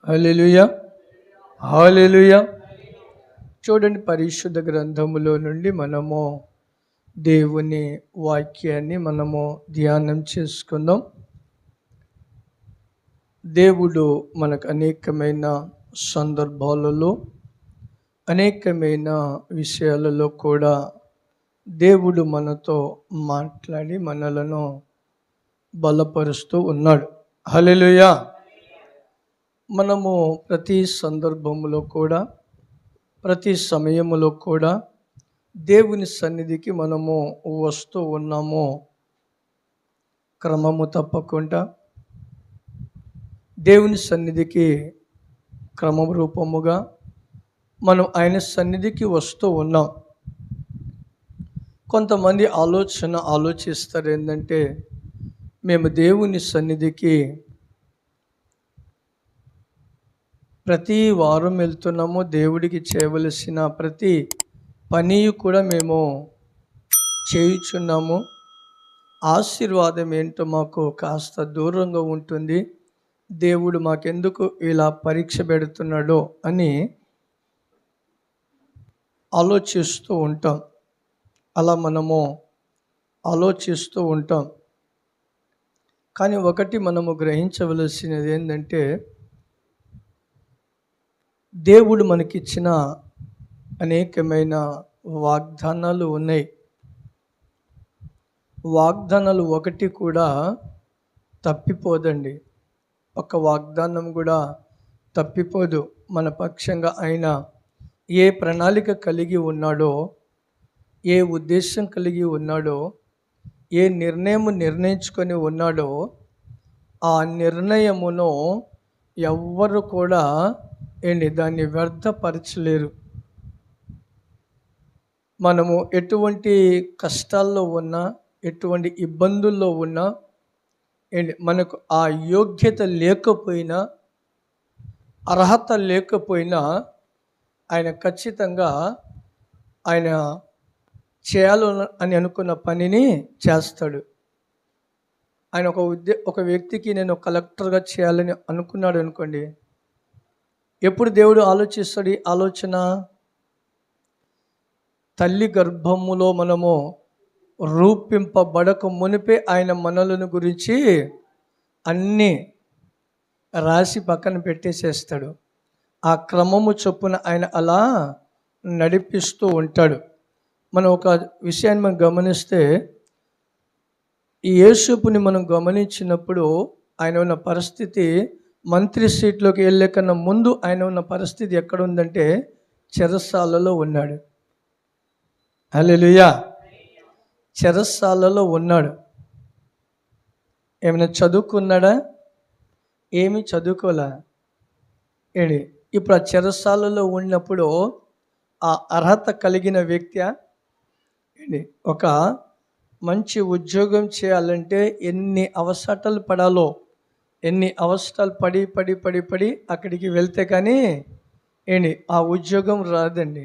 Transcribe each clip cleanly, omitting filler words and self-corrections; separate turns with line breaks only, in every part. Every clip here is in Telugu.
హల్లెలూయా, హల్లెలూయా. చూడండి, పరిశుద్ధ గ్రంథములో నుండి మనము దేవుని వాక్యాన్ని మనము ధ్యానం చేసుకుందాం. దేవుడు మనకు అనేకమైన సందర్భాలలో అనేకమైన విషయాలలో కూడా దేవుడు మనతో మాట్లాడి మనలను బలపరుస్తూ ఉన్నాడు. హల్లెలూయా. మనము ప్రతి సందర్భములో కూడా ప్రతి సమయములో కూడా దేవుని సన్నిధికి మనము వస్తూ ఉన్నాము. క్రమము తప్పకుండా దేవుని సన్నిధికి క్రమ రూపముగా మనం ఆయన సన్నిధికి వస్తూ ఉన్నాం. కొంతమంది ఆలోచిస్తారు ఏంటంటే, మేము దేవుని సన్నిధికి ప్రతి వారం వెళ్తున్నాము, దేవుడికి చేయవలసిన ప్రతి పని కూడా మేము చేయుచున్నాము, ఆశీర్వాదం ఏంటో మాకు కాస్త దూరంగా ఉంటుంది, దేవుడు మాకెందుకు ఇలా పరీక్ష పెడుతున్నాడో అని ఆలోచిస్తూ ఉంటాం. అలా మనము ఆలోచిస్తూ ఉంటాం. కానీ ఒకటి మనము గ్రహించవలసినది ఏంటంటే, దేవుడు మనకిచ్చిన అనేకమైన వాగ్దానాలు ఉన్నాయి. వాగ్దానాలు ఒకటి కూడా తప్పిపోదండి. ఒక వాగ్దానం కూడా తప్పిపోదు. మన పక్షంగా ఆయన ఏ ప్రణాళిక కలిగి ఉన్నాడో, ఏ ఉద్దేశం కలిగి ఉన్నాడో, ఏ నిర్ణయించుకొని ఉన్నాడో, ఆ నిర్ణయమును ఎవ్వరు కూడా దాన్ని వ్యర్థపరచలేరు. మనము ఎటువంటి కష్టాల్లో ఉన్నా, ఎటువంటి ఇబ్బందుల్లో ఉన్నా, మనకు ఆ యోగ్యత లేకపోయినా, అర్హత లేకపోయినా, ఆయన ఖచ్చితంగా ఆయన చేయాలని అనుకున్న పనిని చేస్తాడు. ఆయన ఒక వ్యక్తికి నేను కలెక్టర్గా చేయాలని అనుకున్నాడు అనుకోండి, ఎప్పుడు దేవుడు ఆలోచిస్తాడు ఈ ఆలోచన? తల్లి గర్భములో మనము రూపింపబడక మునిపే ఆయన మనలను గురించి అన్నీ రాసి పక్కన పెట్టేసేస్తాడు. ఆ క్రమము చొప్పున ఆయన అలా నడిపిస్తూ ఉంటాడు. మనం ఒక విషయాన్ని మనం గమనిస్తే, ఈ యేసుపుని మనం గమనించినప్పుడు ఆయన ఉన్న పరిస్థితి, మంత్రి సీట్లోకి వెళ్ళే కన్నా ముందు ఆయన ఉన్న పరిస్థితి ఎక్కడ ఉందంటే, చెరసాలలో ఉన్నాడు. హల్లెలూయా. చెరసాలలో ఉన్నాడు. ఏమైనా చదువుకున్నాడా? ఏమీ చదువుకోలే. ఇప్పుడు ఆ చెరసాలలో ఉన్నప్పుడు ఆ అర్హత కలిగిన వ్యక్తి ఒక మంచి ఉద్యోగం చేయాలంటే ఎన్ని అవసరాలు పడాలో, ఎన్ని అవసరాలు పడి అక్కడికి వెళ్తే కానీ ఆ ఉద్యోగం రాదండి.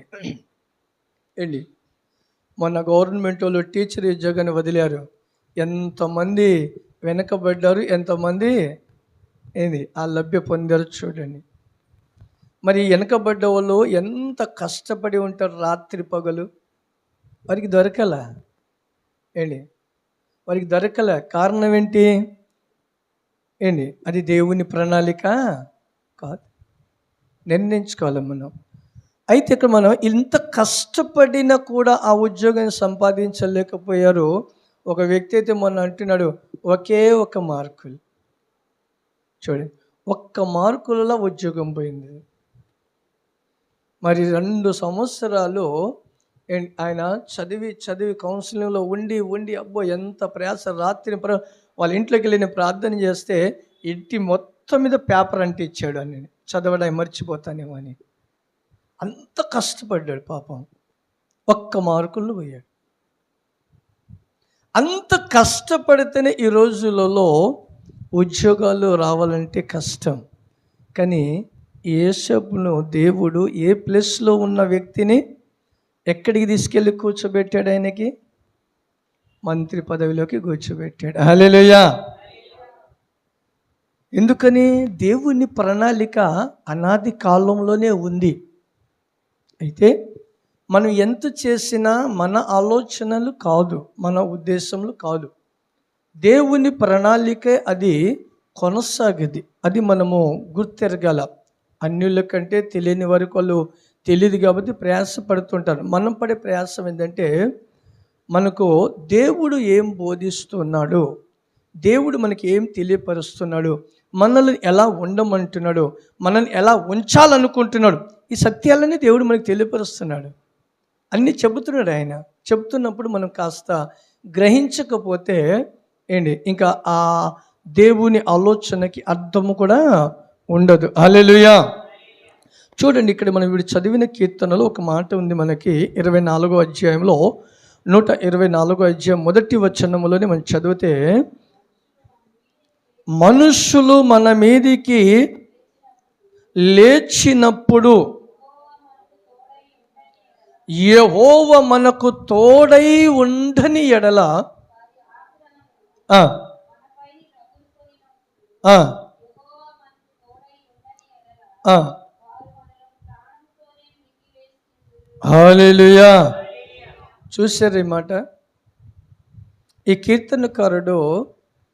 మొన్న గవర్నమెంట్ వాళ్ళు టీచర్ ఉద్యోగాన్ని వదిలారు. ఎంతమంది వెనకబడ్డారు, ఎంతమంది ఆ లభ్య పొందారు చూడండి. మరి వెనకబడ్డ వాళ్ళు ఎంత కష్టపడి ఉంటారు, రాత్రి పగలు. వారికి దొరకలే. వారికి దొరకలే. కారణం ఏంటి? అది దేవుని ప్రణాళిక కాదు. నిర్ణయించుకోవాలి మనం. అయితే ఇక్కడ మనం ఇంత కష్టపడినా కూడా ఆ ఉద్యోగాన్ని సంపాదించలేకపోయారు. ఒక వ్యక్తి అయితే మొన్న అంటున్నాడు, ఒకే ఒక మార్కులు. చూడండి, ఒక్క మార్కులలో ఉద్యోగం పోయింది. మరి 2 సంవత్సరాలు ఆయన చదివి కౌన్సిలింగ్లో ఉండి అబ్బో ఎంత ప్రయాస. రాత్రి వాళ్ళ ఇంట్లోకి వెళ్ళి ప్రార్థన చేస్తే ఇంటి మొత్తం మీద పేపర్ అంటే ఇచ్చాడు అని, చదవడానికి మర్చిపోతానేమో అని. అంత కష్టపడ్డాడు పాపం. ఒక్క మార్కుల్లో పోయాడు. అంత కష్టపడితేనే ఈ రోజులలో ఉద్యోగాలు రావాలంటే కష్టం. కానీ యేసప్పును దేవుడు ఏ ప్లేస్లో ఉన్న వ్యక్తిని ఎక్కడికి తీసుకెళ్ళి కూర్చోబెట్టాడు? ఆయనకి మంత్రి పదవిలోకి కూర్చోబెట్టాడు. హల్లెలూయా. ఎందుకని? దేవుని ప్రణాళిక అనాది కాలంలోనే ఉంది. అయితే మనం ఎంత చేసినా మన ఆలోచనలు కాదు, మన ఉద్దేశములు కాదు. దేవుని ప్రణాళికే అది కొనసాగది. అది మనము గుర్తెరగాల. అన్యుల కంటే తెలియని వరకు వాళ్ళు తెలియదు కాబట్టి ప్రయాసపడుతుంటారు. మనం పడే ప్రయాసం ఏంటంటే, మనకు దేవుడు ఏం బోధిస్తున్నాడు, దేవుడు మనకి ఏం తెలియపరుస్తున్నాడు, మనల్ని ఎలా ఉండమంటున్నాడు, మనల్ని ఎలా ఉంచాలనుకుంటున్నాడు, ఈ సత్యాలన్నీ దేవుడు మనకి తెలియపరుస్తున్నాడు. అన్నీ చెబుతున్నాడు ఆయన. చెబుతున్నప్పుడు మనం కాస్త గ్రహించకపోతే ఇంకా ఆ దేవుని ఆలోచనకి అర్థము కూడా ఉండదు. హల్లెలూయా. చూడండి, ఇక్కడ మనం వీడు చదివిన కీర్తనలో ఒక మాట ఉంది మనకి. 24వ అధ్యాయంలో 124వ అధ్యాయం మొదటి వచనములోనే మనం చదివితే, మనుష్యులు మన మీదికి లేచినప్పుడు యెహోవా మనకు తోడై ఉండని ఎడల హల్లెలూయా. చూశారు ఈ మాట? ఈ కీర్తనకారుడు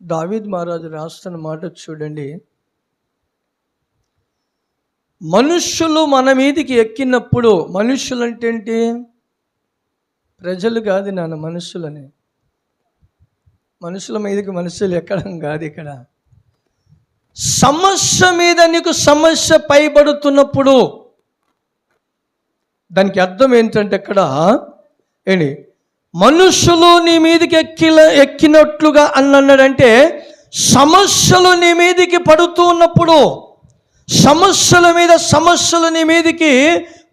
దావీదు మహారాజు రాస్తున్న మాట చూడండి. మనుష్యులు మన మీదికి ఎక్కినప్పుడు, మనుష్యులు అంటే ఏంటి? ప్రజలు కాదు నాన్న, మనుష్యులని. మనుషుల మీదకి మనుషులు ఎక్కడం కాదు. ఇక్కడ సమస్య మీద నీకు సమస్య పైబడుతున్నప్పుడు, దానికి అర్థం ఏంటంటే ఇక్కడ మనుషులు నీ మీదకి ఎక్కినట్లుగా అన్నాడంటే, సమస్యలు నీ మీదికి పడుతూ ఉన్నప్పుడు, సమస్యల మీద సమస్యలు నీ మీదికి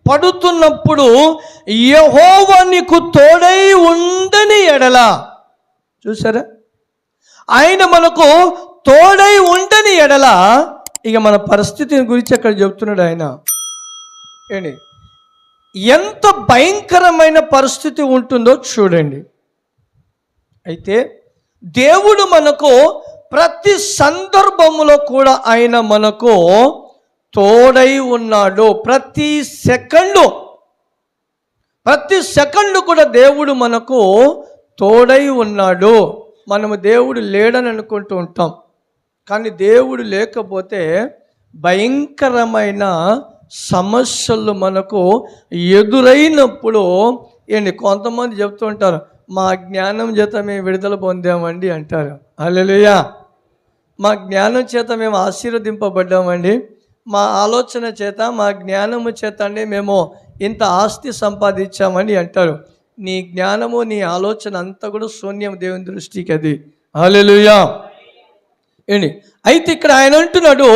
పడుతున్నప్పుడు యెహోవా నీకు తోడై ఉండని ఎడల, చూసారా, ఆయన మనకు తోడై ఉండని ఎడల, ఇక మన పరిస్థితిని గురించి అక్కడ చెప్తున్నాడు ఆయన. ఎంత భయంకరమైన పరిస్థితి ఉంటుందో చూడండి. అయితే దేవుడు మనకు ప్రతి సందర్భములో కూడా ఆయన మనకు తోడై ఉన్నాడు. ప్రతి సెకండు కూడా దేవుడు మనకు తోడై ఉన్నాడు. మనము దేవుడు లేడని అనుకుంటూ ఉంటాం, కానీ దేవుడు లేకపోతే భయంకరమైన సమస్యలు మనకు ఎదురైనప్పుడు కొంతమంది చెప్తూ ఉంటారు, మా జ్ఞానం చేత మేము విడుదల పొందామండి అంటారు. హల్లెలూయా. మా జ్ఞానం చేత మేము ఆశీర్వదింపబడ్డామండి, మా ఆలోచన చేత, మా జ్ఞానము చేత అండి మేము ఇంత ఆస్తి సంపాదించామని అంటారు. నీ జ్ఞానము, నీ ఆలోచన అంతా కూడా శూన్యం దేవుని దృష్టికి. అది హల్లెలూయా. అయితే ఇక్కడ ఆయన అంటున్నాడు,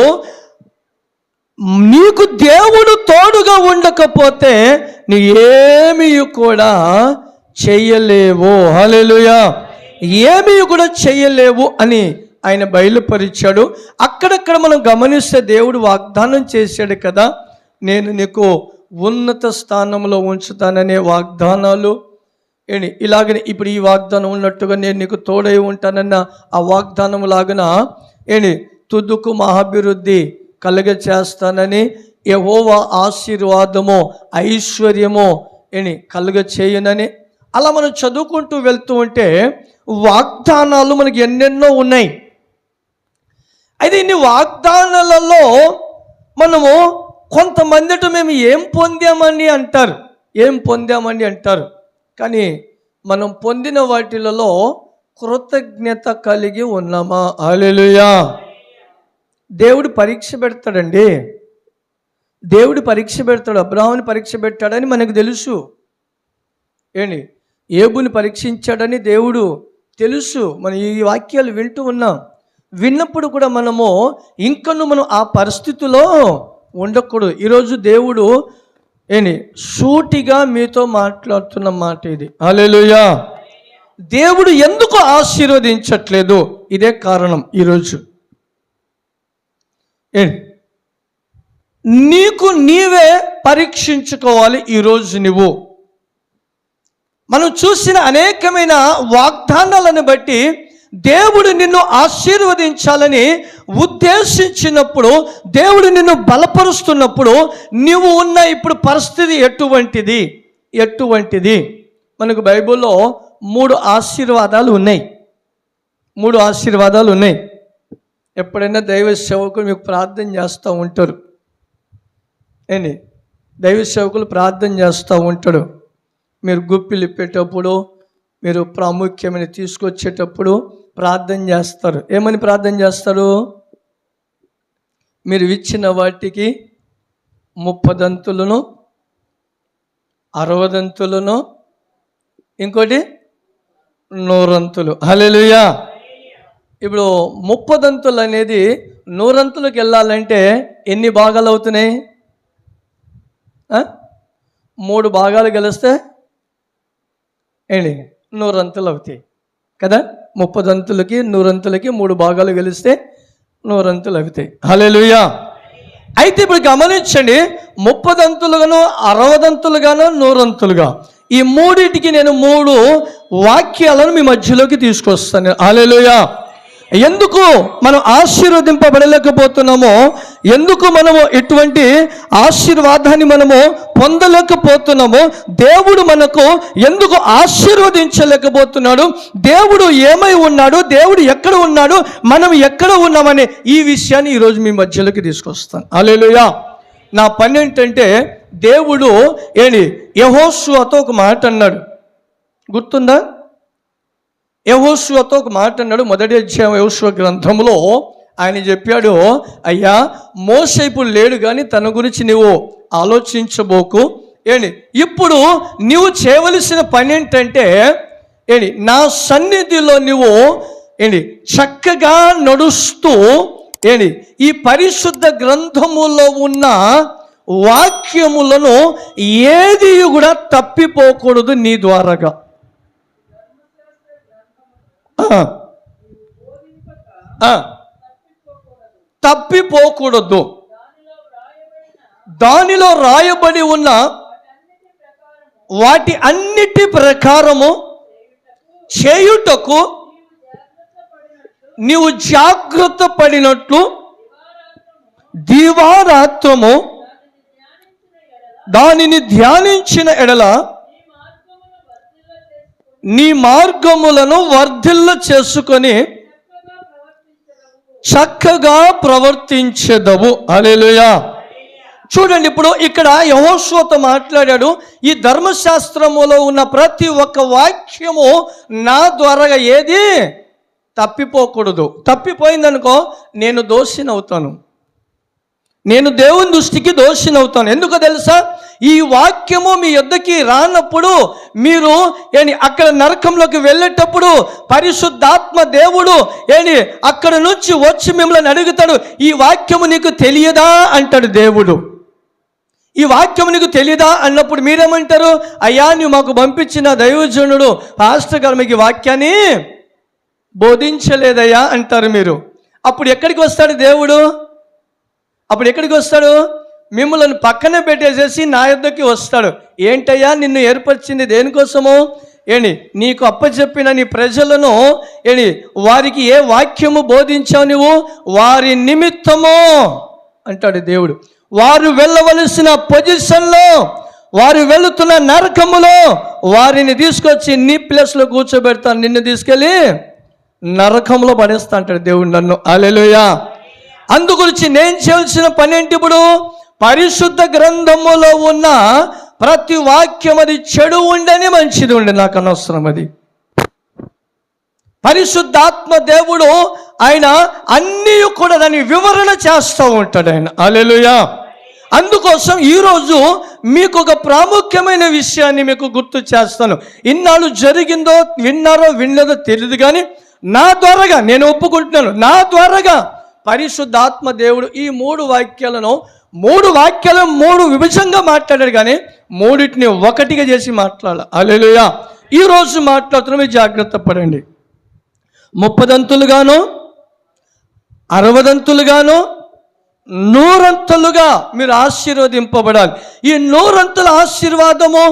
నీకు దేవుడు తోడుగా ఉండకపోతే నీ ఏమీ కూడా చెయ్యలేవు. హల్లెలూయా. ఏమీ కూడా చెయ్యలేవు అని ఆయన బయలుపరిచాడు. అక్కడక్కడ మనం గమనిస్తే దేవుడు వాగ్దానం చేశాడు కదా, నేను నీకు ఉన్నత స్థానంలో ఉంచుతాననే వాగ్దానాలు. ఇలాగనే ఇప్పుడు ఈ వాగ్దానం ఉన్నట్టుగా నేను నీకు తోడై ఉంటానన్న ఆ వాగ్దానం లాగన తుదుకు మహాభివృద్ధి కలుగ చేస్తానని, యెహోవా ఆశీర్వాదము, ఐశ్వర్యము కలుగ చేయనని, అలా మనం చదువుకుంటూ వెళ్తూ ఉంటే వాగ్దానాలు మనకి ఎన్నెన్నో ఉన్నాయి. అయితే ఇన్ని వాగ్దానాలలో మనము కొంతమందిట మేము ఏం పొందామని అంటారు, కానీ మనం పొందిన వాటిలలో కృతజ్ఞత కలిగి ఉన్నామా? హల్లెలూయా. దేవుడు పరీక్ష పెడతాడండి. దేవుడు పరీక్ష పెడతాడు. అబ్రాహాముని పరీక్ష పెట్టాడని మనకు తెలుసు. ఏబుని పరీక్షించాడని దేవుడు తెలుసు. మనం ఈ వాక్యాలు వింటూ ఉన్నాం. విన్నప్పుడు కూడా మనము మనం ఆ పరిస్థితిలో ఉండకూడదు. ఈరోజు దేవుడు సూటిగా మీతో మాట్లాడుతున్న మాట ఇది. హల్లెలూయా. దేవుడు ఎందుకు ఆశీర్వదించట్లేదు? ఇదే కారణం. ఈరోజు నీకు నీవే పరీక్షించుకోవాలి. ఈరోజు నువ్వు మనం చూసిన అనేకమైన వాగ్దానాలను బట్టి దేవుడు నిన్ను ఆశీర్వదించాలని ఉద్దేశించినప్పుడు, దేవుడు నిన్ను బలపరుస్తున్నప్పుడు నీవు ఉన్న ఇప్పుడు పరిస్థితి ఎటువంటిది? మనకు బైబిల్లో 3 ఆశీర్వాదాలు ఉన్నాయి. 3 ఆశీర్వాదాలు ఉన్నాయి. ఎప్పుడైనా దైవ సేవకులు మీకు ప్రార్థన చేస్తూ ఉంటారు. దైవ సేవకులు ప్రార్థన చేస్తూ ఉంటాడు. మీరు గుప్పిలు ఇప్పేటప్పుడు, మీరు ప్రాముఖ్యమైన తీసుకొచ్చేటప్పుడు ప్రార్థన చేస్తారు. ఏమని ప్రార్థన చేస్తారు? మీరు ఇచ్చిన వాటికి 30 60 ఇంకోటి 100. హల్లెలూయా. ఇప్పుడు 30 అనేది 100 వెళ్ళాలంటే ఎన్ని భాగాలు అవుతున్నాయి? 3 భాగాలు కలిస్తే 100 అవుతాయి కదా. 30 100 3 భాగాలు కలిస్తే 100 అవుతాయి. హల్లెలూయా. అయితే ఇప్పుడు గమనించండి, 30 60 100. ఈ మూడింటికి నేను 3 వాక్యాలను మీ మధ్యలోకి తీసుకొస్తాను. హల్లెలూయా. ఎందుకు మనం ఆశీర్వదింపబడలేకపోతున్నామో, ఎందుకు మనము ఎటువంటి ఆశీర్వాదాన్ని మనము పొందలేకపోతున్నామో, దేవుడు మనకు ఎందుకు ఆశీర్వదించలేకపోతున్నాడు, దేవుడు ఏమై ఉన్నాడు, దేవుడు ఎక్కడ ఉన్నాడు, మనం ఎక్కడ ఉన్నామనే ఈ విషయాన్ని ఈరోజు మీ మధ్యలోకి తీసుకొస్తాను. హల్లెలూయా. నా పని ఏంటంటే, దేవుడు యెహోషువతో ఒక మాట అన్నాడు, గుర్తుందా? యెహోషువతో ఒక మాట అన్నాడు. మొదటి అధ్యాయం యెహోషువ గ్రంథంలో ఆయన చెప్పాడు, అయ్యా మోషే ఇప్పుడు లేడు కానీ తన గురించి నువ్వు ఆలోచించబోకు. ఇప్పుడు నువ్వు చేయవలసిన పని ఏంటంటే, నా సన్నిధిలో నువ్వు చక్కగా నడుస్తూ ఈ పరిశుద్ధ గ్రంథములో ఉన్న వాక్యములను ఏది కూడా తప్పిపోకూడదు నీ ద్వారాగా. తప్పిపోకూడదు. దానిలో రాయబడి ఉన్న వాటి అన్నిటి ప్రకారము చేయుటకు నీవు జాగ్రత్త పడినట్లు దివారాత్రము దానిని ధ్యానించిన ఎడల నీ మార్గములను వర్ధిల్ల చేసుకొని చక్కగా ప్రవర్తించెదవు. హల్లెలూయా. చూడండి, ఇప్పుడు ఇక్కడ యెహోషువతో మాట్లాడాడు, ఈ ధర్మశాస్త్రములో ఉన్న ప్రతి ఒక్క వాక్యము నా ద్వారా ఏది తప్పిపోకూడదు. తప్పిపోయిందనుకో నేను దోషినవుతాను, నేను దేవుని దృష్టికి దోషినవుతాను. ఎందుకో తెలుసా? ఈ వాక్యము మీ యొద్దకి రానప్పుడు, మీరు అక్కడ నరకంలోకి వెళ్ళేటప్పుడు పరిశుద్ధాత్మ దేవుడు అక్కడ నుంచి వచ్చి మిమ్మల్ని అడుగుతాడు, ఈ వాక్యము నీకు తెలియదా అంటాడు దేవుడు. ఈ వాక్యం నీకు తెలియదా అన్నప్పుడు మీరేమంటారు? అయ్యా నువ్వు మాకు పంపించిన దైవజనుడు పాస్టర్ గారు మీకు ఈ వాక్యాన్ని బోధించలేదయ్యా అంటారు మీరు. అప్పుడు ఎక్కడికి వస్తాడు దేవుడు? అప్పుడు ఎక్కడికి వస్తాడు? మిమ్మల్ని పక్కన పెట్టేసేసి నా యొద్దకి వస్తాడు. ఏంటయ్యా నిన్ను ఏర్పరిచింది దేనికోసము? నీకు అప్పచెప్పిన నీ ప్రజలను వారికి ఏ వాక్యము బోధించావు నువ్వు? వారి నిమిత్తము అంటాడు దేవుడు. వారు వెళ్ళవలసిన పొజిషన్లో, వారు వెళుతున్న నరకములో వారిని తీసుకొచ్చి నీ ప్లేస్లో కూర్చోబెడతాను, నిన్ను తీసుకెళ్ళి నరకంలో పడేస్తా అంటాడు దేవుడు నన్ను. హల్లెలూయా. అందుగురించి నేను చేయాల్సిన పని ఏంటి? ఇప్పుడు పరిశుద్ధ గ్రంథములో ఉన్న ప్రతి వాక్యం అది చెడు ఉండని మంచిది ఉండే నాకు అనవసరం. అది పరిశుద్ధాత్మ దేవుడు ఆయన అన్నీ కూడా దాన్ని వివరణ చేస్తూ ఉంటాడు ఆయన. హల్లెలూయా. అందుకోసం ఈరోజు మీకు ఒక ప్రాముఖ్యమైన విషయాన్ని మీకు గుర్తు చేస్తాను. ఇన్నాళ్ళు జరిగిందో విన్నారో వినలేదో తెలియదు, కానీ నా ద్వారాగా నేను ఒప్పుకుంటున్నాను, నా ద్వారాగా పరిశుద్ధాత్మ దేవుడు ఈ 3 వాక్యాలను 3 విభజంగా మాట్లాడాడు, కానీ 3టిని ఒకటిగా చేసి మాట్లాడాలి. హల్లెలూయా. ఈరోజు మాట్లాడుతున్న మీరు జాగ్రత్త పడండి. 30 60 100 మీరు ఆశీర్వదింపబడాలి. ఈ 100 ఆశీర్వాదము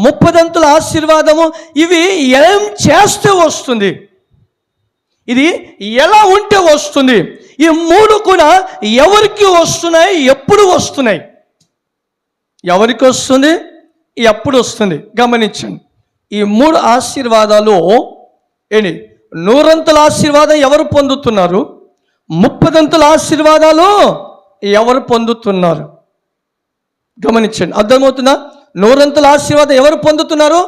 30 ఆశీర్వాదము ఇవి ఏం చేస్తే వస్తుంది? ఇది ఎలా ఉంటే వస్తుంది? ఈ మూడు కూడా ఎవరికి వస్తున్నాయి, ఎప్పుడు వస్తున్నాయి? ఎవరికి వస్తుంది, ఎప్పుడు వస్తుంది? గమనించండి. ఈ మూడు ఆశీర్వాదాలు ఏంటి? 100 ఆశీర్వాదం ఎవరు పొందుతున్నారు? 30 ఆశీర్వాదాలు ఎవరు పొందుతున్నారు? గమనించండి. అర్థమవుతుందా? 100 ఆశీర్వాదం ఎవరు పొందుతున్నారు?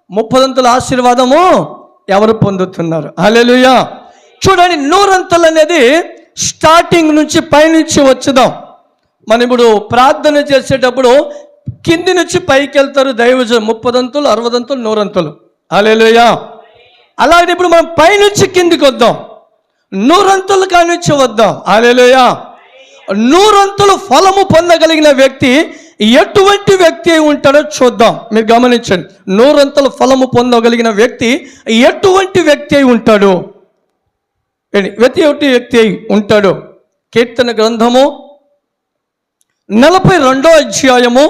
30 ఆశీర్వాదము ఎవరు పొందుతున్నారు? హల్లెలూయా. చూడండి, 100 అనేది స్టార్టింగ్ నుంచి పైనుంచి వచ్చుదాం. మనం ఇప్పుడు ప్రార్థన చేసేటప్పుడు కింది నుంచి పైకి వెళ్తారు దైవజనులు. 30 60 100. హల్లెలూయా. అలాగే ఇప్పుడు మనం పైనుంచి కిందికి వద్దాం, 100 కానుంచి వద్దాం. హల్లెలూయా. 100 ఫలము పొందగలిగిన వ్యక్తి ఎటువంటి వ్యక్తి అయి ఉంటాడో చూద్దాం. మీరు గమనించండి, 100 ఫలము పొందగలిగిన వ్యక్తి ఎటువంటి వ్యక్తి అయి ఉంటాడు? ఎటువంటి వ్యక్తి అయి ఉంటాడు? కీర్తన గ్రంథము 42వ అధ్యాయము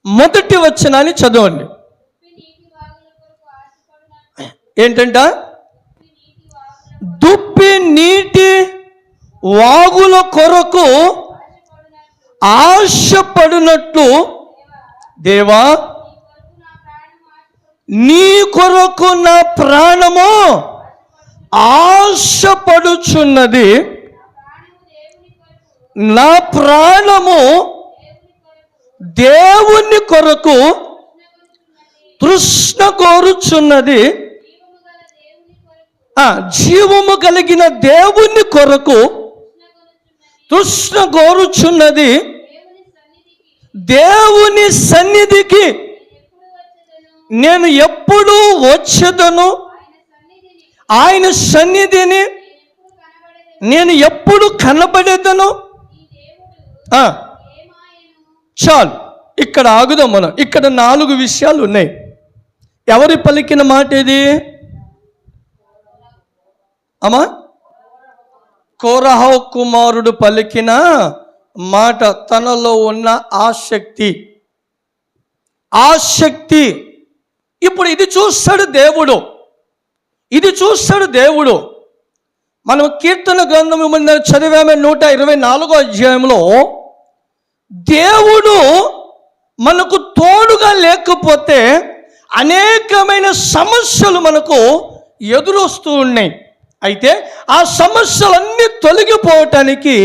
1వ వచనాన్ని చదవండి. ఏంటంట? దుప్పి నీటి వాగుల కొరకు ఆశపడినట్లు దేవా, నీ కొరకు నా ప్రాణము ఆశపడుచున్నది. నా ప్రాణము దేవుని కొరకు తృష్ణ కోరుచున్నది. జీవము కలిగిన దేవుని కొరకు తృష్ణ కోరుచున్నది. దేవుని సన్నిధికి నేను ఎప్పుడు వచ్చేదను, ఆయన సన్నిధిని నేను ఎప్పుడు కనబడేదను. చాలు, ఇక్కడ ఆగుదాం మనం. ఇక్కడ 4 విషయాలు ఉన్నాయి. ఎవరి పలికిన మాట ఇది అమ్మా? కోరహు కుమారుడు పలికిన మాట. తనలో ఉన్న ఆసక్తి. ఇప్పుడు ఇది చూస్తాడు దేవుడు, ఇది చూస్తాడు దేవుడు. మనం కీర్తన గ్రంథం చదివామే 124వ అధ్యాయంలో. దేవుడు మనకు తోడుగా లేకపోతే అనేకమైన సమస్యలు మనకు ఎదురొస్తూ ఉన్నాయి. అయితే ఆ సమస్యలన్నీ తొలగిపోవటానికి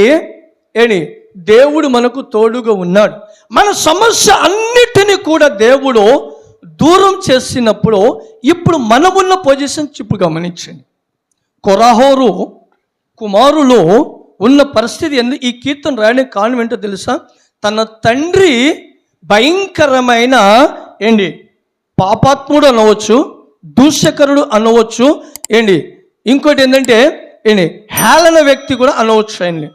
దేవుడు మనకు తోడుగా ఉన్నాడు. మన సమస్య అన్నిటినీ కూడా దేవుడు దూరం చేసినప్పుడు ఇప్పుడు మనమున్న పొజిషన్ ఇప్పుడు గమనించండి. కొరహోరు కుమారులు ఉన్న పరిస్థితి ఈ కీర్తన రాయడానికి కారణం ఏంటో తెలుసా? తన తండ్రి భయంకరమైన పాపాత్ముడు అనవచ్చు, దూషకరుడు అనవచ్చు, ఇంకోటి ఏంటంటే హేళన వ్యక్తి కూడా అనవచ్చు ఆయన్ని.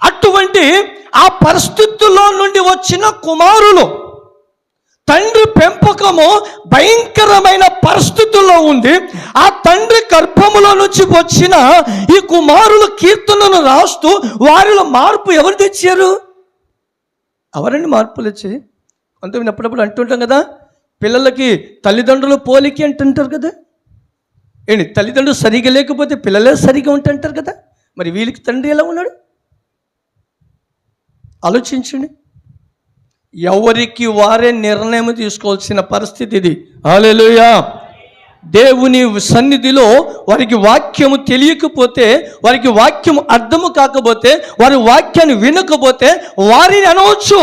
అటువంటి ఆ పరిస్థితుల్లో నుండి వచ్చిన కుమారులు, తండ్రి పెంపకము భయంకరమైన పరిస్థితుల్లో ఉంది. ఆ తండ్రి గర్భములో నుంచి వచ్చిన ఈ కుమారులు కీర్తనను రాస్తూ వారిలో మార్పు ఎవరు తెచ్చారు? ఎవరండి మార్పులు వచ్చి? కొంతమంది అప్పుడప్పుడు అంటుంటాం కదా, పిల్లలకి తల్లిదండ్రులు పోలికి అంటుంటారు కదా. తల్లిదండ్రులు సరిగా లేకపోతే పిల్లలే సరిగా ఉంటుంటారు కదా. మరి వీళ్ళకి తండ్రి ఎలా ఉన్నాడు? ఆలోచించండి. ఎవరికి వారే నిర్ణయం తీసుకోవాల్సిన పరిస్థితి ఇది. హల్లెలూయా. దేవుని సన్నిధిలో వారికి వాక్యము తెలియకపోతే, వారికి వాక్యము అర్థము కాకపోతే, వారి వాక్యాన్ని వినకపోతే వారిని అనవచ్చు,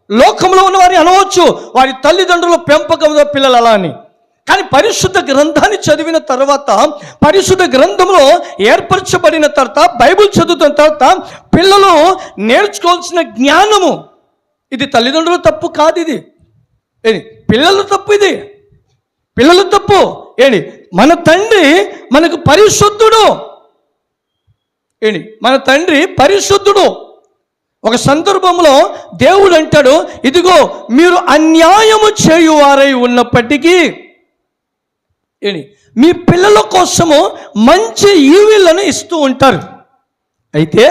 లోకంలో ఉన్న వారిని అనవచ్చు, వారి తల్లిదండ్రుల పెంపకంలో పిల్లలు అలా అని. కానీ పరిశుద్ధ గ్రంథాన్ని చదివిన తర్వాత, పరిశుద్ధ గ్రంథంలో ఏర్పరచబడిన తర్వాత, బైబిల్ చదువుతున్న తర్వాత పిల్లలు నేర్చుకోవాల్సిన జ్ఞానము ఇది తల్లిదండ్రుల తప్పు కాదు. ఇది పిల్లల తప్పు. ఇది పిల్లల తప్పు. మన తండ్రి మనకు పరిశుద్ధుడు. మన తండ్రి పరిశుద్ధుడు. ఒక సందర్భంలో దేవుడు అంటాడు, ఇదిగో మీరు అన్యాయము చేయువారై ఉన్నప్పటికీ మీ పిల్లల కోసము మంచి ఈవులను ఇస్తూ ఉంటారు. అయితే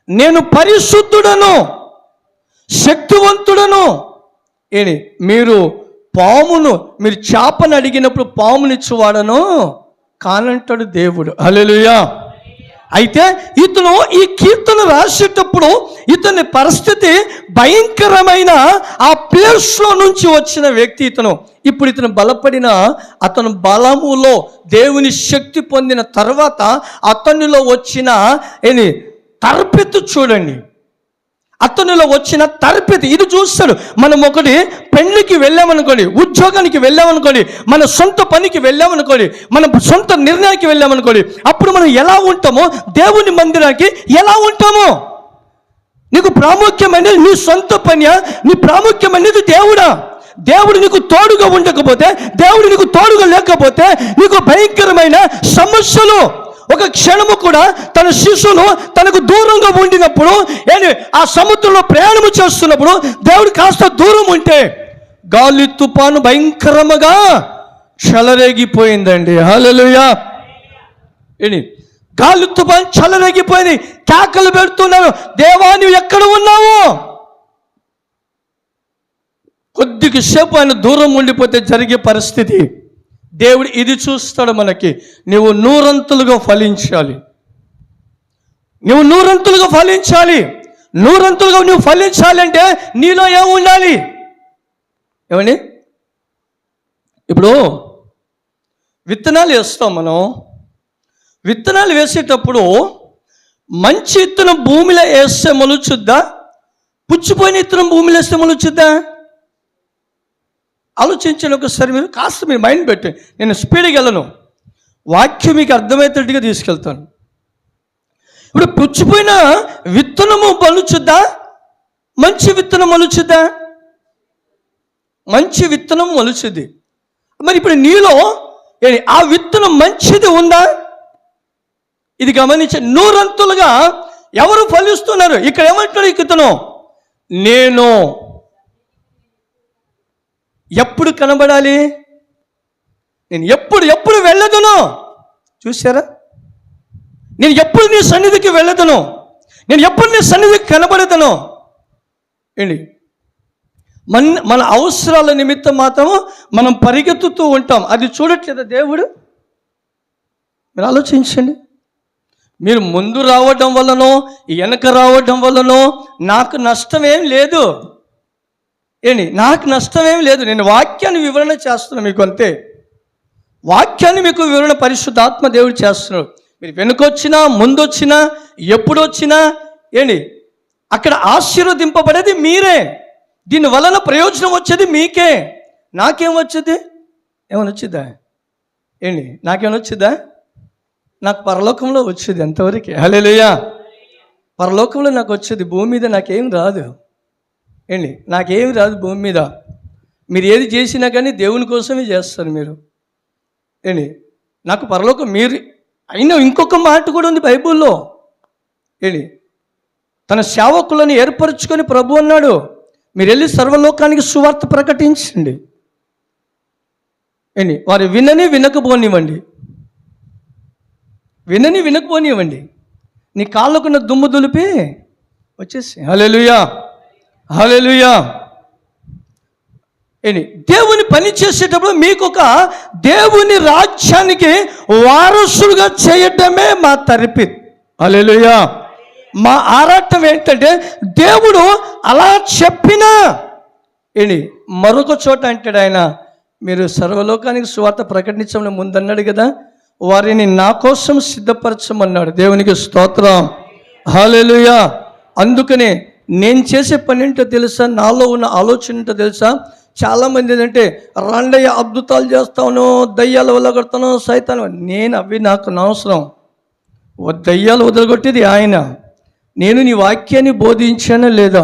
నేను పరిశుద్ధుడను, శక్తివంతుడను. మీరు మీరు చేపను అడిగినప్పుడు పామునిచ్చేవాడను కానంటాడు దేవుడు. హల్లెలూయా. అయితే ఇతను ఈ కీర్తన రాసేటప్పుడు ఇతని పరిస్థితి భయంకరమైన ఆ ప్లేస్లో నుంచి వచ్చిన వ్యక్తి ఇతను. ఇప్పుడు ఇతను బలపడిన అతను బలములో దేవుని శక్తి పొందిన తర్వాత అతనిలో వచ్చిన తరబెత్తు చూడండి, అతనిలో వచ్చిన తరబెత్తు ఇది చూస్తాడు. మనం ఒకటి పెళ్లికి వెళ్ళామనుకోండి, ఉద్యోగానికి వెళ్ళామనుకోండి, మన సొంత పనికి వెళ్ళామనుకోండి, మన సొంత నిర్ణయానికి వెళ్ళామనుకోండి, అప్పుడు మనం ఎలా ఉంటామో దేవుని మందిరానికి ఎలా ఉంటామో. నీకు ప్రాముఖ్యమైనది నీ సొంత పనియా, నీ ప్రాముఖ్యమైనది దేవుడా? దేవుడు నీకు తోడుగా ఉండకపోతే, దేవుడు నీకు తోడుగా లేకపోతే నీకు భయంకరమైన సమస్యలు. ఒక క్షణము కూడా తన శిష్యులు తనకు దూరంగా ఉండినప్పుడు, ఆ సముద్రంలో ప్రయాణము చేస్తున్నప్పుడు దేవుడు కాస్త దూరం ఉంటే గాలి తుఫాను భయంకరముగా చెలరేగిపోయిందండి. హల్లెలూయా. గాలి తుఫాను చెలరేగిపోయింది. కేకలు పెడుతున్నారు, దేవా నువ్వు ఎక్కడ ఉన్నావు? కొద్దిగా సేపు ఆయన దూరం ఉండిపోతే జరిగే పరిస్థితి. దేవుడు ఇది చూస్తాడు మనకి. నువ్వు నూరంతులుగా ఫలించాలి, నువ్వు నూరంతులుగా ఫలించాలి. నూరంతులుగా నువ్వు ఫలించాలంటే నీలో ఏం ఉండాలి? ఏమండి, ఇప్పుడు విత్తనాలు వేస్తాం మనం. విత్తనాలు వేసేటప్పుడు మంచి విత్తనం భూమిలో వేస్తే మొలుచుద్దా? పుచ్చిపోయిన విత్తనం భూమిలో వేస్తే మొలుచుద్దా? ఆలోచించండి ఒకసారి. మీరు మైండ్ పెట్టి, నేను స్పీడ్గా వెళ్ళను, వాక్యం మీకు అర్థమయ్యేటట్టుగా తీసుకెళ్తాను. ఇప్పుడు పుచ్చిపోయిన విత్తనము మొలుచుద్దా? మంచి విత్తనం మొలుచుద్దా? మంచి విత్తనం మొలుచుద్ది. మరి ఇప్పుడు నీలో ఆ విత్తనం మంచిది ఉందా? ఇది గమనించ. నూరంతులుగా ఎవరు ఫలిస్తున్నారు? ఇక్కడ ఏమంటాడు ఈ విత్తనం? నేను ఎప్పుడు కనబడాలి? నేను ఎప్పుడు వెళ్ళదును. చూసారా? నేను ఎప్పుడు నీ సన్నిధికి వెళ్ళదును, నేను ఎప్పుడు నీ సన్నిధికి కనబడదును. మన అవసరాల నిమిత్తం మాత్రం మనం పరిగెత్తుతూ ఉంటాం. అది చూడట్లేదా దేవుడు? మీరు ఆలోచించండి. మీరు ముందు రావడం వల్లనో వెనక రావడం వల్లనో నాకు నష్టమేం లేదు. నాకు నష్టమేం లేదు. నేను వాక్యాన్ని వివరణ చేస్తున్నాను మీకు, అంతే. వాక్యాన్ని మీకు వివరణ పరిశుద్ధాత్మ దేవుడు చేస్తున్నాడు. మీరు వెనుకొచ్చినా ముందొచ్చినా ఎప్పుడొచ్చినా అక్కడ ఆశీర్వదింపబడేది మీరే. దీని వలన ప్రయోజనం వచ్చేది మీకే. నాకేం వచ్చేది? ఏమైనా వచ్చిద్దా? నాకేమైనా వచ్చిద్దా? నాకు పరలోకంలో వచ్చేది ఎంతవరకు. హల్లెలూయా. పరలోకంలో నాకు వచ్చేది. భూమి మీద నాకేం రాదు. నాకేమి రాదు భూమి మీద. మీరు ఏది చేసినా కానీ దేవుని కోసమే చేస్తారు మీరు. నాకు పరలోకం మీరు అయినా ఇంకొక మాట కూడా ఉంది బైబుల్లో. తన సేవకులను ఏర్పరచుకొని ప్రభు అన్నాడు, మీరు వెళ్ళి సర్వలోకానికి సువార్త ప్రకటించండి. వారు వినకపోనివ్వండి, వినకపోనివ్వండి. నీ కాళ్ళకున్న దుమ్ము దులిపి వచ్చేసి. హల్లెలూయా, హల్లెలూయా. దేవుని పని చేసేటప్పుడు మీకు ఒక దేవుని రాజ్యానికి వారసులుగా చేయటమే మా తరిపి. హల్లెలూయా. మా ఆరాటం ఏంటంటే దేవుడు అలా చెప్పినా మరొక చోట అంటాడు ఆయన, మీరు సర్వలోకానికి సువార్త ప్రకటించమని ముందన్నాడు కదా, వారిని నా కోసం సిద్ధపరచమన్నాడు. దేవునికి స్తోత్రం. హల్లెలూయా. అందుకనే నేను చేసే పని ఏంటో తెలుసా? నాలో ఉన్న ఆలోచన ఏంటో తెలుసా? చాలామంది ఏంటంటే రండయ్య అద్భుతాలు చేస్తాను, దయ్యాలు వదలగొడతాను, సైతాను. అవి నాకు అనవసరం. దయ్యాలు వదలగొట్టేది ఆయన. నేను నీ వాక్యాన్ని బోధించానా లేదా?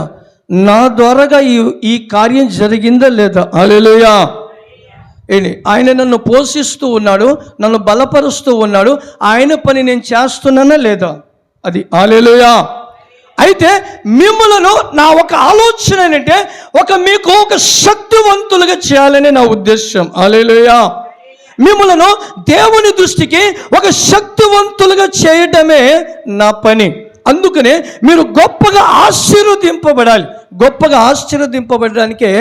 నా ద్వారాగా ఈ కార్యం జరిగిందా లేదా? హల్లెలూయా. ఆయన నన్ను పోషిస్తూ ఉన్నాడు, నన్ను బలపరుస్తూ ఉన్నాడు. ఆయన పని నేను చేస్తున్నానా లేదా? అది. హల్లెలూయా. అయితే మిమ్మలను నా ఒక ఆలోచన ఏంటంటే మీకు ఒక శక్తివంతులుగా చేయాలని నా ఉద్దేశం. హల్లెలూయా. మిమ్మలను దేవుని దృష్టికి ఒక శక్తివంతులుగా చేయడమే నా పని. అందుకనే మీరు గొప్పగా ఆశీర్వదింపబడాలి. గొప్పగా ఆశీర్వదింపబడడానికే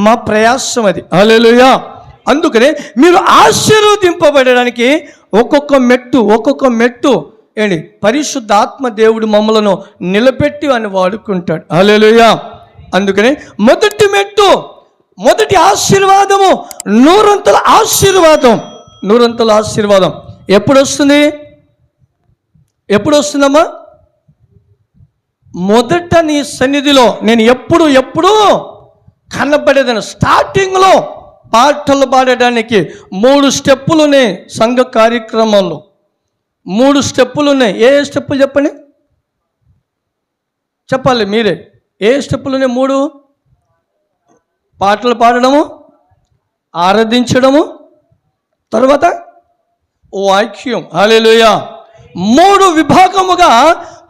మా ప్రయాసం అది. హల్లెలూయా. అందుకనే మీరు ఆశీర్వదింపబడడానికి ఒక్కొక్క మెట్టు పరిశుద్ధాత్మ దేవుడు మమ్మలను నిలబెట్టి అని వాడుకుంటాడు. హల్లెలూయా. అందుకనే మొదటి మెట్టు, మొదటి ఆశీర్వాదము నూరంతల ఆశీర్వాదం. నూరంతల ఆశీర్వాదం ఎప్పుడు వస్తుంది? ఎప్పుడు వస్తుందమ్మా? మొదట నీ సన్నిధిలో నేను ఎప్పుడు కనబడేదాన్ని. స్టార్టింగ్లో పాటలు పాడడానికి 3 స్టెప్పులు ఉన్నాయి. సంఘ కార్యక్రమాల్లో 3 స్టెప్పులు ఉన్నాయి. ఏ స్టెప్పులు చెప్పండి, చెప్పాలి మీరే. ఏ స్టెప్పులు ఉన్నాయి? 3. పాటలు పాడడము, ఆరాధించడము, తర్వాత వాక్యం. హల్లెలూయా. 3 విభాగముగా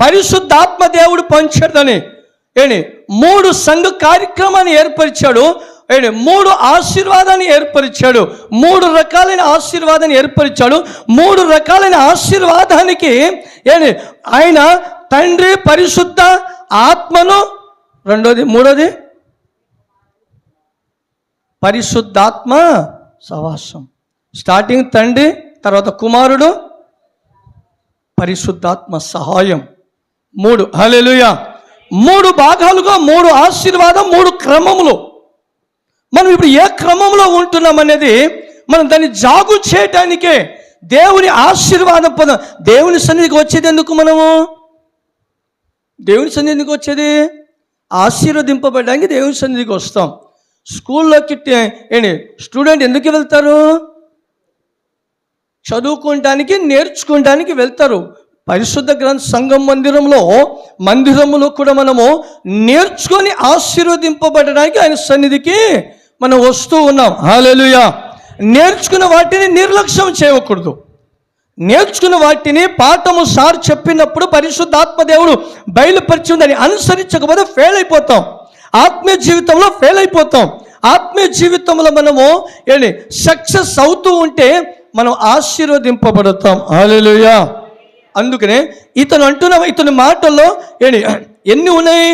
పరిశుద్ధాత్మ దేవుడు పంచాడని 3 సంఘ కార్యక్రమాన్ని ఏర్పరిచాడు. 3 ఆశీర్వాదాన్ని ఏర్పరిచాడు. 3 రకాలైన ఆశీర్వాదాన్ని ఏర్పరిచాడు. 3 రకాలైన ఆశీర్వాదానికి ఆయన తండ్రి పరిశుద్ధ ఆత్మను, మూడోది పరిశుద్ధాత్మ సహవాసం. స్టార్టింగ్ తండ్రి, తర్వాత కుమారుడు, పరిశుద్ధాత్మ సహాయం. 3. హల్లెలూయా. 3 భాగాలుగా 3 ఆశీర్వాదం, 3 క్రమములు. మనం ఇప్పుడు ఏ క్రమంలో ఉంటున్నాం అనేది మనం దాన్ని జాగు చేయటానికే దేవుని ఆశీర్వాదం పొందాం. దేవుని సన్నిధికి వచ్చేది ఎందుకు? మనము దేవుని సన్నిధికి ఎందుకు వచ్చేది? ఆశీర్వదింపబడడానికి దేవుని సన్నిధికి వస్తాం. స్కూల్లోకి స్టూడెంట్ ఎందుకు వెళ్తారు? చదువుకోవటానికి, నేర్చుకోవడానికి వెళ్తారు. పరిశుద్ధ గ్రంథ సంఘం మందిరంలో కూడా మనము నేర్చుకొని ఆశీర్వదింపబడడానికి ఆయన సన్నిధికి మనం వస్తూ ఉన్నాం. హల్లెలూయా. నేర్చుకున్న వాటిని నిర్లక్ష్యం చేయకూడదు. నేర్చుకున్న వాటిని పాఠము సార్ చెప్పినప్పుడు పరిశుద్ధాత్మ దేవుడు బయలుపరిచి దాన్ని అనుసరించకపోతే ఫెయిల్ అయిపోతాం. ఆత్మీయ జీవితంలో ఫెయిల్ అయిపోతాం. ఆత్మీయ జీవితంలో మనము సక్సెస్ అవుతూ ఉంటే మనం ఆశీర్వదింపబడతాం. హల్లెలూయా. అందుకనే ఇతని మాటల్లో ఎన్ని ఉన్నాయి?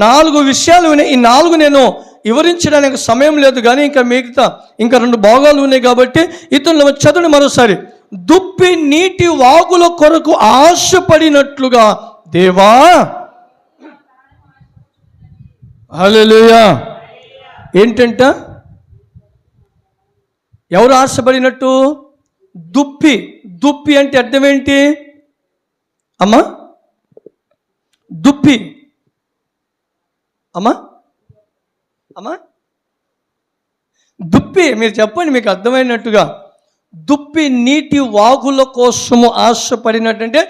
4 విషయాలు ఉన్నాయి. ఈ 4 నేను వివరించడానికి సమయం లేదు, కానీ ఇంకా 2 భాగాలు ఉన్నాయి కాబట్టి ఇతను చదువుని మరోసారి. దుప్పి నీటి వాగుల కొరకు ఆశపడినట్లుగా దేవా. హల్లెలూయా. ఏంటంట? ఎవరు ఆశపడినట్టు? దుప్పి అంటే అర్థం ఏంటి అమ్మా? దుప్పి అమ్మా దుప్పి మీరు చెప్పండి మీకు అర్థమైనట్టుగా. దుప్పి నీటి వాగుల కోసము ఆశపడినట్టంటే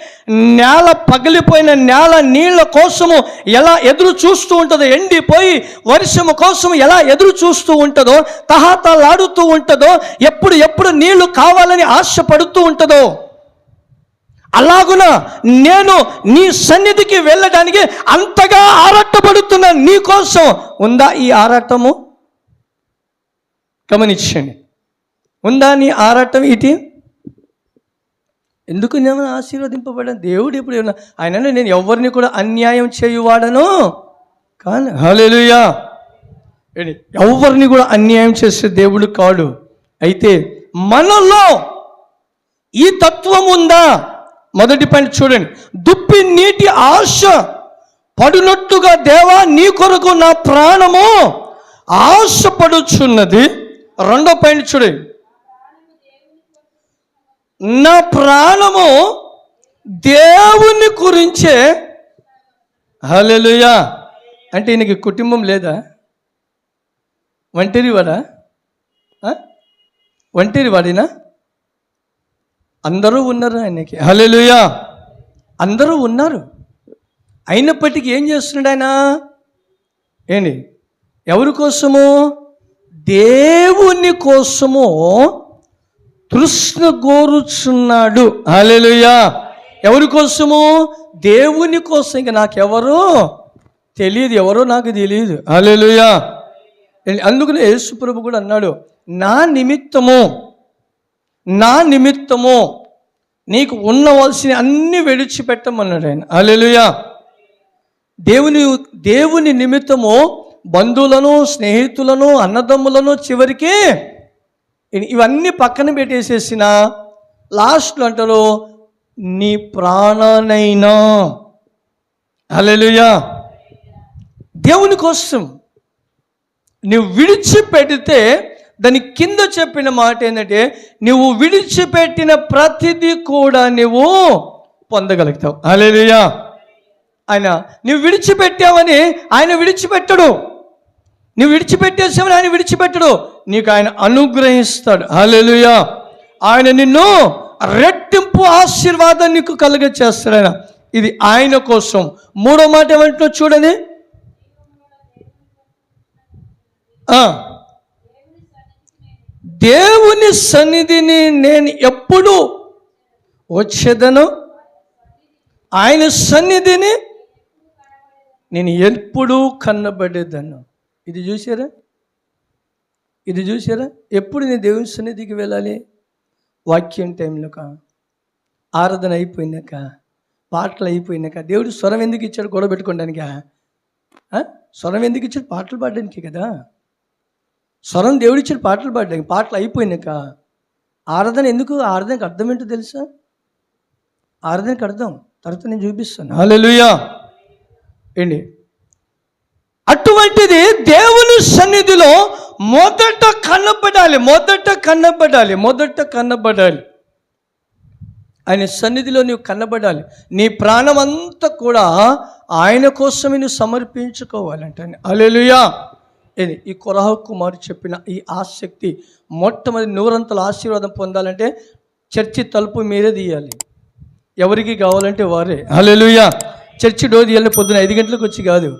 నేల, పగిలిపోయిన నేల నీళ్ళ కోసము ఎలా ఎదురు చూస్తూ ఉంటుందో, ఎండిపోయి వర్షము కోసం ఎలా ఎదురు చూస్తూ ఉంటుందో, తహతలాడుతూ ఉంటుందో, ఎప్పుడు నీళ్లు కావాలని ఆశపడుతూ ఉంటుందో, అలాగున నేను నీ సన్నిధికి వెళ్ళడానికి అంతగా ఆరాటపడుతున్నా. నీ కోసం ఉందా ఈ ఆరాటము? గమనించండి. ఉందా నీ ఆరాటం? ఇటీ ఎందుకు నేను ఆశీర్వదింపబడ్డాను? దేవుడు ఎప్పుడు ఆయన నేను ఎవరిని కూడా అన్యాయం చేయువాడను కానీ. హల్లెలూయా. ఎవరిని కూడా అన్యాయం చేసే దేవుడు కాడు. అయితే మనలో ఈ తత్వం ఉందా? మొదటి పాయింట్ చూడండి. దుప్పి నీటి ఆశ పడినట్టుగా దేవా నీ కొరకు నా ప్రాణము ఆశపడుచున్నది. 2వ పాయింట్ చూడండి. నా ప్రాణము దేవుని గురించే. హల్లెలూయా. అంటే ఈయనకి కుటుంబం లేదా? ఒంటరివాడా? ఒంటరివాడినా? అందరూ ఉన్నారు ఆయనకి. హల్లెలూయా. అందరూ ఉన్నారు. అయినప్పటికీ ఏం చేస్తున్నాడు ఆయన? ఎవరి కోసము? దేవుని కోసము తృష్ణ కోరుచున్నాడు. హల్లెలూయా. ఎవరి కోసము? దేవుని కోసం. ఇంకా నాకెవరో తెలియదు, ఎవరో నాకు తెలియదు. హల్లెలూయా. అందుకనే యేసు ప్రభు కూడా అన్నాడు, నా నిమిత్తము నీకు ఉండవలసిన అన్ని విడిచిపెట్టమన్నాడు ఆయన. హల్లెలూయా. దేవుని నిమిత్తము బంధువులను, స్నేహితులను, అన్నదమ్ములను చివరికి ఇవన్నీ పక్కన పెట్టేసేసిన లాస్ట్లో అంటారు నీ ప్రాణానైనా. హల్లెలూయా. దేవుని కోసం నువ్వు విడిచిపెడితే దాని కింద చెప్పిన మాట ఏంటంటే, నువ్వు విడిచిపెట్టిన ప్రతిదీ కూడా నువ్వు పొందగలుగుతావు. హల్లెలూయా. ఆయన నువ్వు విడిచిపెట్టావని ఆయన విడిచిపెట్టడు, నువ్వు విడిచిపెట్టేసావని ఆయన విడిచిపెట్టడు, నీకు ఆయన అనుగ్రహిస్తాడు. హల్లెలూయా. ఆయన నిన్ను రెట్టింపు ఆశీర్వాదం నీకు కలుగ చేస్తాడు ఆయన. ఇది ఆయన కోసం. మూడో మాట ఏమంటున్నా చూడండి. దేవుని సన్నిధిని నేను ఎప్పుడు వచ్చేదను, ఆయన సన్నిధిని నేను ఎప్పుడు కన్నబడేదను. ఇది చూసారా, ఇది చూసారా? ఎప్పుడు నేను దేవుని సన్నిధికి వెళ్ళాలి? వాక్యం టైంలోక, ఆరాధన అయిపోయినాక, పాటలు అయిపోయినాక. దేవుడు స్వరం ఎందుకు ఇచ్చాడు? గొడవ పెట్టుకోవడానికా? స్వరం ఎందుకు ఇచ్చాడు? పాటలు పాడడానికి కదా. స్వరం దేవుడు ఇచ్చాడు పాటలు పాడడానికి. పాటలు అయిపోయినాక ఆరాధన ఎందుకు? ఆరాధనకు అర్థం ఏంటో తెలుసా? ఆరాధనకు అర్థం తర్వాత నేను చూపిస్తాను. హల్లెలూయా. ఏంటి అటువంటిది? దేవుని సన్నిధిలో మొదట కనబడాలి, మొదట కనబడాలి, మొదట కనబడాలి. ఆయన సన్నిధిలో నువ్వు కనబడాలి. నీ ప్రాణం అంతా కూడా ఆయన కోసమే నువ్వు సమర్పించుకోవాలంటే. హల్లెలూయా. ఇది ఈ కొరహ కుమారుడు చెప్పిన ఈ ఆసక్తి. మొట్టమొదటి నూరంతల ఆశీర్వాదం పొందాలంటే చర్చి తలుపు మీరే తీయాలి, ఎవరికి కావాలంటే వారే. హల్లెలూయా. చర్చి డోర్ తీయాలి పొద్దున 5 గంటలకు వచ్చి కాదు.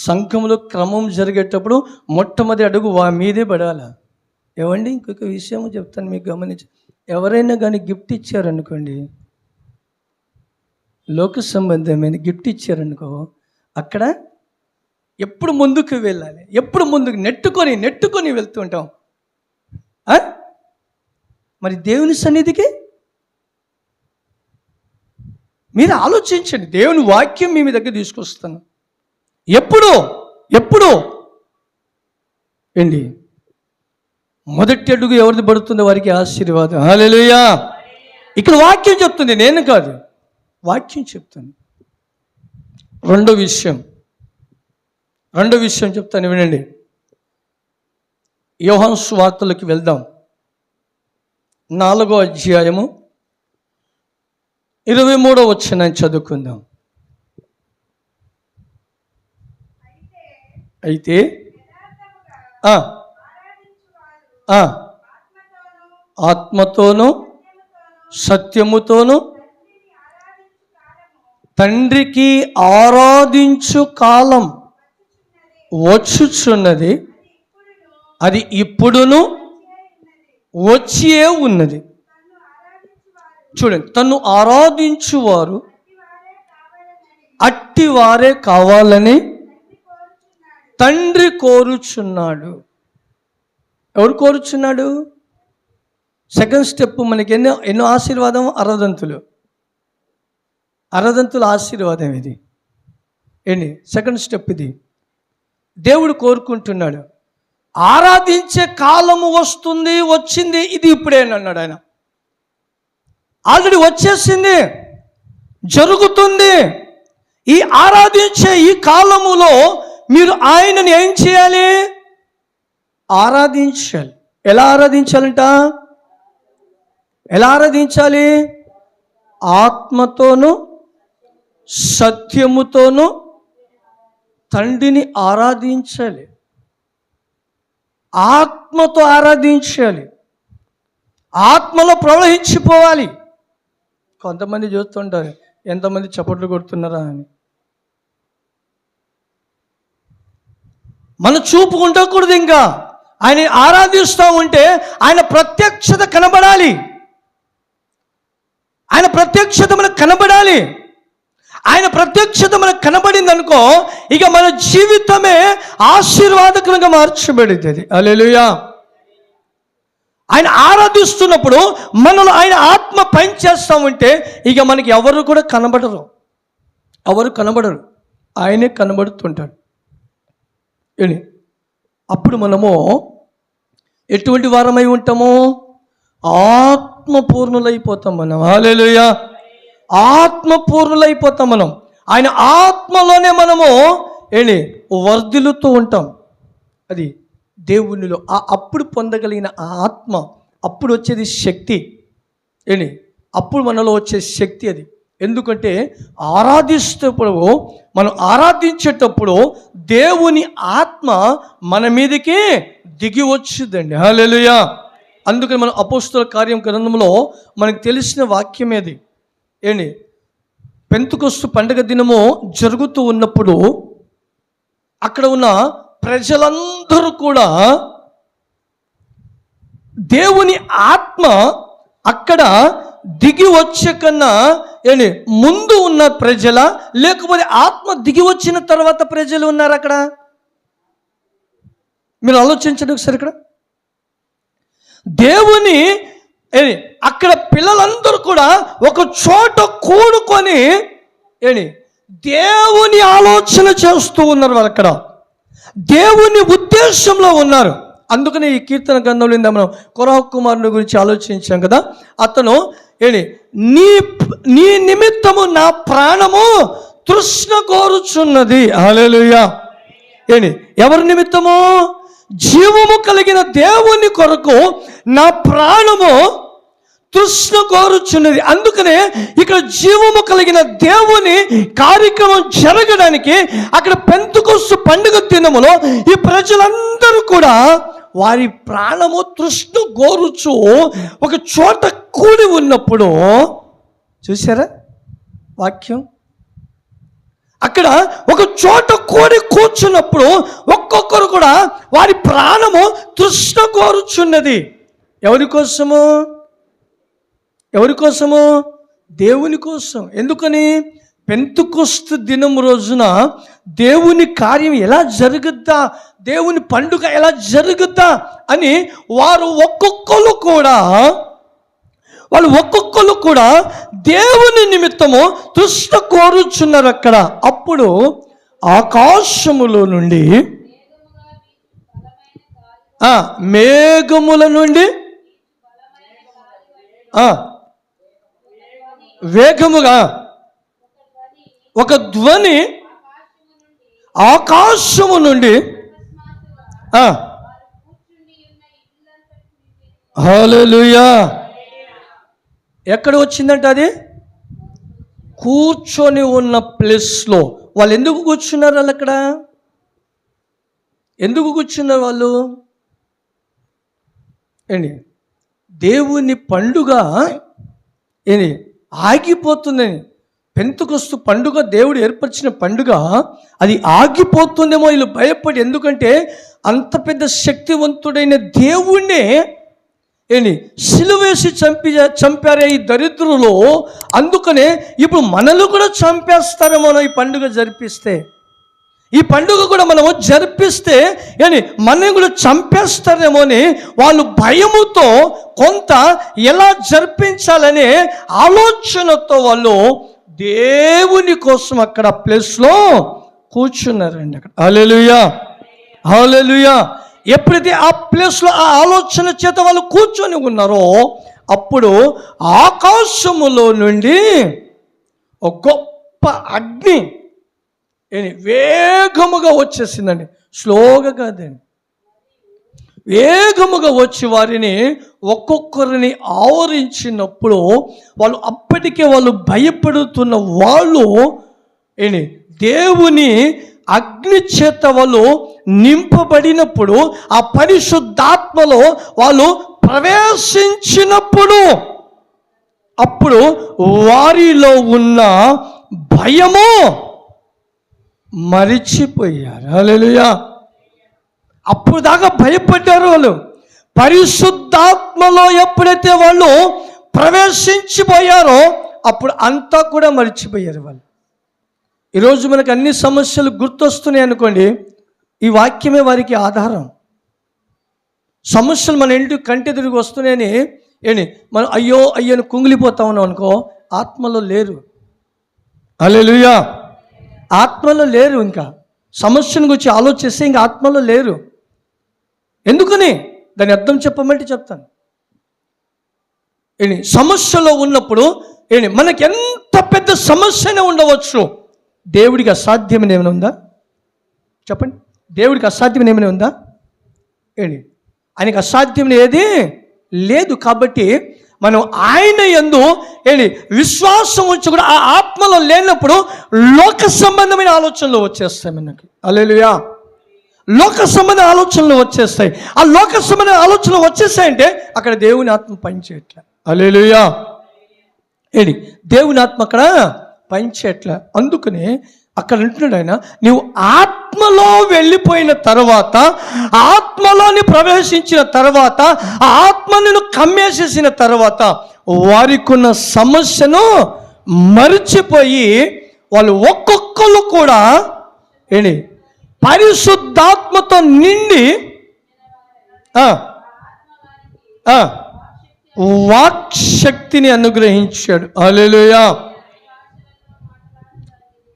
సంఘంలో క్రమం జరిగేటప్పుడు మొట్టమొదటి అడుగు మీదే పడాలా. ఏమండి, ఇంకొక విషయం చెప్తాను మీకు, గమనించి. ఎవరైనా కానీ గిఫ్ట్ ఇచ్చారనుకోండి, లోక సంబంధమైన గిఫ్ట్ ఇచ్చారనుకో, అక్కడ ఎప్పుడు ముందుకు వెళ్ళాలి, ఎప్పుడు ముందుకు నెట్టుకొని వెళ్తూ ఉంటాం. మరి దేవుని సన్నిధికి మీరు ఆలోచించండి. దేవుని వాక్యం మీ దగ్గర తీసుకొస్తాను. ఎప్పుడు ఏంటి మొదటి అడుగు ఎవరిది పడుతుందో వారికి ఆశీర్వాదం. హల్లెలూయా. ఇక్కడ వాక్యం చెప్తుంది, నేను కాదు, వాక్యం చెప్తుంది. రెండో విషయం చెప్తాను, వినండి. యోహాను సువార్తలకు వెళ్దాం. 4వ అధ్యాయము 23వ వచనం చదువుకుందాం. అయితే ఆత్మతోనూ సత్యముతోనూ తండ్రికి ఆరాధించు కాలం వచ్చుచున్నది, అది ఇప్పుడును వచ్చియే ఉన్నది. చూడండి, తన్ను ఆరాధించువారు అట్టివారే కావాలని తండ్రి కోరుచున్నాడు. ఎవరు కోరుచున్నాడు? Second step. మనకి ఎన్నో ఆశీర్వాదం, అరదంతుల ఆశీర్వాదం ఇది. ఏంటి సెకండ్ స్టెప్? ఇది దేవుడు కోరుకుంటున్నాడు. ఆరాధించే కాలము వచ్చింది, ఇది ఇప్పుడేనన్నాడు ఆయన. ఆల్రెడీ వచ్చేసింది, జరుగుతుంది. ఈ ఆరాధించే ఈ కాలములో మీరు ఆయనని ఏం చేయాలి? ఆరాధించాలి. ఎలా ఆరాధించాలంట? ఎలా ఆరాధించాలి? ఆత్మతోనూ సత్యముతోనూ తండ్రిని ఆరాధించాలి. ఆత్మతో ఆరాధించాలి, ఆత్మలో ప్రవహించిపోవాలి. కొంతమంది చూస్తుంటారు, ఎంతమంది చప్పట్లు కొడుతున్నారా అని. మన చూపు ఉండకూడదు. ఇంకా ఆయన ఆరాధిస్తూ ఉంటే ఆయన ప్రత్యక్షత కనబడాలి, ఆయన ప్రత్యక్షత మనకు కనబడాలి. ఆయన ప్రత్యక్షత మనకు కనబడింది అనుకో, ఇక మన జీవితమే ఆశీర్వాదకరంగా మార్చబడుతుంది. హల్లెలూయా. ఆయన ఆరాధిస్తున్నప్పుడు మనలో ఆయన ఆత్మ పనిచేస్తూ ఉంటే ఇక మనకి ఎవరు కూడా కనబడరు, ఆయనే కనబడుతుంటాడు. అప్పుడు మనము ఎటువంటి వారమై ఉంటాము? ఆత్మపూర్ణులైపోతాం మనం. హల్లెలూయా. ఆత్మపూర్ణులైపోతాం మనం. ఆయన ఆత్మలోనే మనము వర్ధిల్లుతూ ఉంటాం. అది దేవునిలో అప్పుడు పొందగలిగిన ఆ ఆత్మ, అప్పుడు వచ్చేది శక్తి. అప్పుడు మనలో వచ్చే శక్తి అది. ఎందుకంటే ఆరాధిస్తేప్పుడు, మనం ఆరాధించేటప్పుడు దేవుని ఆత్మ మన మీదకి దిగి వచ్చిందండి. హల్లెలూయా. అందుకని మనం అపోస్తలుల కార్యం గ్రంథంలో మనకు తెలిసిన వాక్యమేది. పెంతెకొస్తు పండుగ దినము జరుగుతూ ఉన్నప్పుడు అక్కడ ఉన్న ప్రజలందరూ కూడా దేవుని ఆత్మ అక్కడ దిగి వచ్చే కన్నా ముందు ఉన్న ప్రజల, లేకపోతే ఆత్మ దిగి వచ్చిన తర్వాత ప్రజలు ఉన్నారు అక్కడ? మీరు ఆలోచించండి ఒకసారి. ఇక్కడ దేవుని అక్కడ పిల్లలందరూ కూడా ఒక చోట కూడుకొని దేవుని ఆలోచన చేస్తూ ఉన్నారు. వాళ్ళు అక్కడ దేవుని ఉద్దేశంలో ఉన్నారు. అందుకని ఈ కీర్తన గ్రంథంలో మనం కొరహ కుమారుని గురించి ఆలోచించాం కదా. అతను నీ నిమిత్తము నా ప్రాణము తృష్ణ కోరుచున్నది. హల్లెలూయా. ఎవరి నిమిత్తము? జీవము కలిగిన దేవుని కొరకు నా ప్రాణము తృష్ణ కోరుచున్నది. అందుకనే ఇక్కడ జీవము కలిగిన దేవుని కార్యక్రమం జరగడానికి అక్కడ పెంతెకొస్తు పండుగ దినములో ఈ ప్రజలందరూ కూడా వారి ప్రాణము తృష్ణ కోరుచు ఒక చోట కూడి ఉన్నప్పుడు, చూసారా వాక్యం? అక్కడ ఒక చోట కూర్చున్నప్పుడు ఒక్కొక్కరు కూడా వారి ప్రాణము తృష్ణ కోరుచున్నది. ఎవరి కోసము? దేవుని కోసం. ఎందుకని? పెంతెకొస్తు దినం రోజున దేవుని కార్యం ఎలా జరుగుద్దా, దేవుని పండుగ ఎలా జరుగుద్దా అని వారు ఒక్కొక్కరు కూడా దేవుని నిమిత్తము తృష్ణ కోరుచున్నారు అక్కడ. అప్పుడు ఆకాశములో నుండి, మేఘముల నుండి వేగముగా ఒక ధ్వని ఆకాశము నుండి, హల్లెలూయా, ఎక్కడ వచ్చిందంట? అది కూర్చొని ఉన్న ప్లేస్లో. వాళ్ళు ఎందుకు కూర్చున్నారు? వాళ్ళు అక్కడ ఎందుకు కూర్చున్నారు? వాళ్ళు దేవుని పండుగ ఆగిపోతుందని, పెంతెకొస్తు పండుగ దేవుడు ఏర్పరిచిన పండుగ, అది ఆగిపోతుందేమో వీళ్ళు భయపడి. ఎందుకంటే అంత పెద్ద శక్తివంతుడైన దేవుణ్ణే సిలువేసి చంపారే ఈ దరిద్రులు. అందుకనే ఇప్పుడు మనల్ని కూడా చంపేస్తారేమో ఈ పండుగ జరిపిస్తే. ఈ పండుగ కూడా మనము జరిపిస్తే మనల్ని కూడా చంపేస్తారేమో అని వాళ్ళు భయముతో కొంత ఎలా జరిపించాలనే ఆలోచనతో వాళ్ళు దేవుని కోసం అక్కడ ప్లేస్లో కూర్చున్నారండి. అక్కడ హల్లెలూయా, హల్లెలూయా. ఎప్పుడైతే ఆ ప్లేస్లో ఆ ఆలోచన చేత వాళ్ళు కూర్చొని ఉన్నారో అప్పుడు ఆకాశములో నుండి ఒక గొప్ప అగ్ని వేగముగా వచ్చేసిందండి. స్లోగా కాదండి, వేగముగా వచ్చి వారిని ఒక్కొక్కరిని ఆవరించినప్పుడు వాళ్ళు అప్పటికే వాళ్ళు భయపడుతున్న వాళ్ళు దేవుని అగ్ని చేత వాళ్ళు నింపబడినప్పుడు, ఆ పరిశుద్ధాత్మలో వాళ్ళు ప్రవేశించినప్పుడు అప్పుడు వారిలో ఉన్న భయము మరిచిపోయారు. హల్లెలూయా. అప్పుడు దాకా భయపడ్డారు వాళ్ళు. పరిశుద్ధాత్మలో ఎప్పుడైతే వాళ్ళు ప్రవేశించిపోయారో అప్పుడు అంతా కూడా మరిచిపోయారు వాళ్ళు. ఈరోజు మనకు అన్ని సమస్యలు గుర్తొస్తున్నాయి అనుకోండి, ఈ వాక్యమే వారికి ఆధారం. సమస్యలు మన ఇంటి కంటి తిరిగి వస్తున్నాయని మనం అయ్యోని కుంగిలిపోతా ఉన్నాం అనుకో, ఆత్మలో లేరు. హల్లెలూయా. ఆత్మలో లేరు. ఇంకా సమస్యను గురించి ఆలోచిస్తే ఇంకా ఆత్మలో లేరు. ఎందుకని? దాని అర్థం చెప్పమంటే చెప్తాను. సమస్యలో ఉన్నప్పుడు మనకి ఎంత ఎంత పెద్ద సమస్యనే ఉండవచ్చు, దేవుడికి అసాధ్యమైన ఏమైనా ఉందా? చెప్పండి, దేవుడికి అసాధ్యమైన ఏమైనా ఉందా? ఏంటి, ఆయనకి అసాధ్యమైన ఏది లేదు. కాబట్టి మనం ఆయన యందు విశ్వాసం ఉంచి కూడా ఆ ఆత్మలో లేనప్పుడు లోక సంబంధమైన ఆలోచనలు వచ్చేస్తాయి మనకి. హల్లెలూయా. లోక సంబంధ ఆలోచనలు వచ్చేస్తాయి. ఆ లోక సంబంధ ఆలోచనలు వచ్చేసాయంటే అక్కడ దేవుని ఆత్మ పనిచేయట్లే. హల్లెలూయా. దేవుని ఆత్మ అక్కడ పనిచేయట్లే. అందుకని అక్కడ అంటున్నాడు ఆయన, నీవు ఆత్మలో వెళ్ళిపోయిన తర్వాత, ఆత్మలోని ప్రవేశించిన తర్వాత, ఆ ఆత్మను కమ్మేసేసిన తర్వాత వారికి ఉన్న సమస్యను మరిచిపోయి వాళ్ళు ఒక్కొక్కరు కూడా పరిశుద్ధాత్మతో నిండి వాక్శక్తిని అనుగ్రహించాడు. హల్లెలూయా.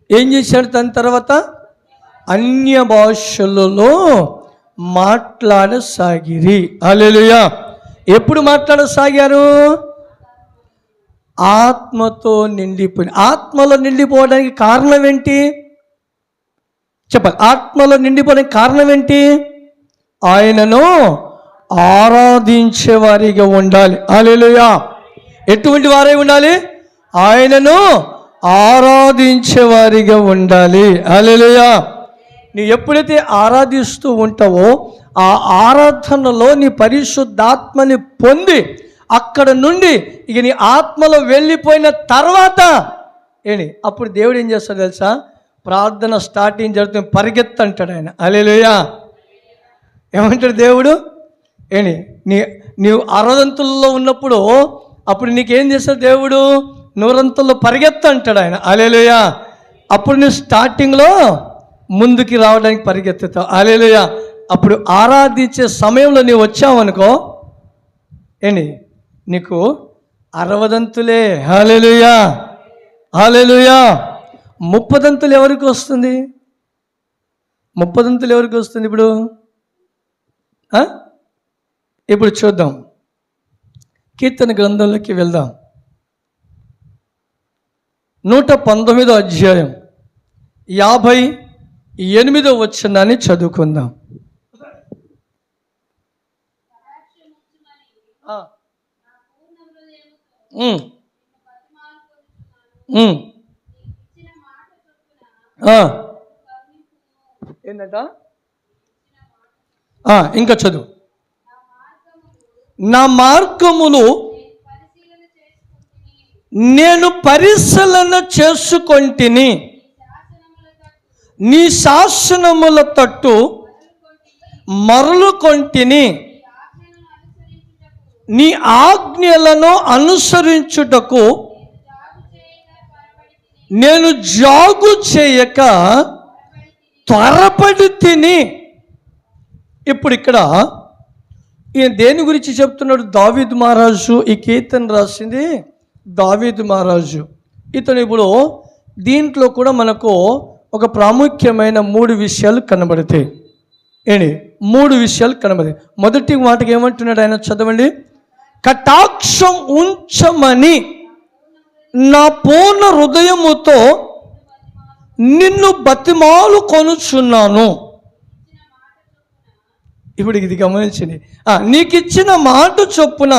ఏం చేశాడు? దాని తర్వాత అన్య భాషలలో మాట్లాడసాగిరి. హల్లెలూయా. ఎప్పుడు మాట్లాడసాగారు? ఆత్మతో నిండిపోయి. ఆత్మలో నిండిపోవడానికి కారణం ఏంటి చెప్పాలి? ఆత్మలో నిండిపోవడానికి కారణం ఏంటి? ఆయనను ఆరాధించే వారిగా ఉండాలి. హల్లెలూయా. ఎటువంటి వారై ఉండాలి? ఆయనను ఆరాధించే వారిగా ఉండాలి. హల్లెలూయా. నువ్వు ఎప్పుడైతే ఆరాధిస్తూ ఉంటావో ఆ ఆరాధనలో నీ పరిశుద్ధాత్మని పొంది అక్కడ నుండి ఇక నీ ఆత్మలో వెళ్ళిపోయిన తర్వాత అప్పుడు దేవుడు ఏం చేస్తాడు తెలుసా? ప్రార్థన స్టార్టింగ్ జరుగుతుంది, పరిగెత్తు అంటాడు ఆయన. హల్లెలూయా. ఏమంటాడు దేవుడు? నీవు అరదంతుల్లో ఉన్నప్పుడు అప్పుడు నీకేం చేస్తాడు దేవుడు? నూరంతుల్లో పరిగెత్తు అంటాడు ఆయన. హల్లెలూయా. అప్పుడు నువ్వు స్టార్టింగ్లో ముందుకి రావడానికి పరిగెత్తుతావు. హల్లెలూయా. అప్పుడు ఆరాధించే సమయంలో నీవు వచ్చావనుకో నీకు 60 హల్లెలూయా. హల్లెలూయా. 30 ఎవరికి వస్తుంది? 30 ఎవరికి వస్తుంది? ఇప్పుడు చూద్దాం, కీర్తన గ్రంథంలోకి వెళ్దాం. 119వ అధ్యాయం 58వ వచనాన్ని చదువుకుందాం. ఏంటంట? ఇంకా చదువు. నా మార్గములు నేను పరిశీలన చేసుకొంటిని, నీ శాసనముల తట్టు మరలుకొంటిని, నీ ఆజ్ఞలను అనుసరించుటకు నేను జాగు చేయక త్వరపడి తిని. ఇప్పుడు ఇక్కడ ఈయన దేని గురించి చెప్తున్నాడు? దావీదు మహారాజు. ఈ కీర్తన రాసింది దావీదు మహారాజు. ఇతను ఇప్పుడు దీంట్లో కూడా మనకు ఒక ప్రాముఖ్యమైన 3 విషయాలు కనబడతాయి. 3 విషయాలు కనబడతాయి. మొదటి మాటకి ఏమంటున్నాడు ఆయన? చదవండి. కటాక్షం ఉంచమని నా పూర్ణ హృదయముతో నిన్ను బతిమాలు కొనుచున్నాను. ఇప్పుడు ఇది గమనించండి. నీకు ఇచ్చిన మాట చొప్పున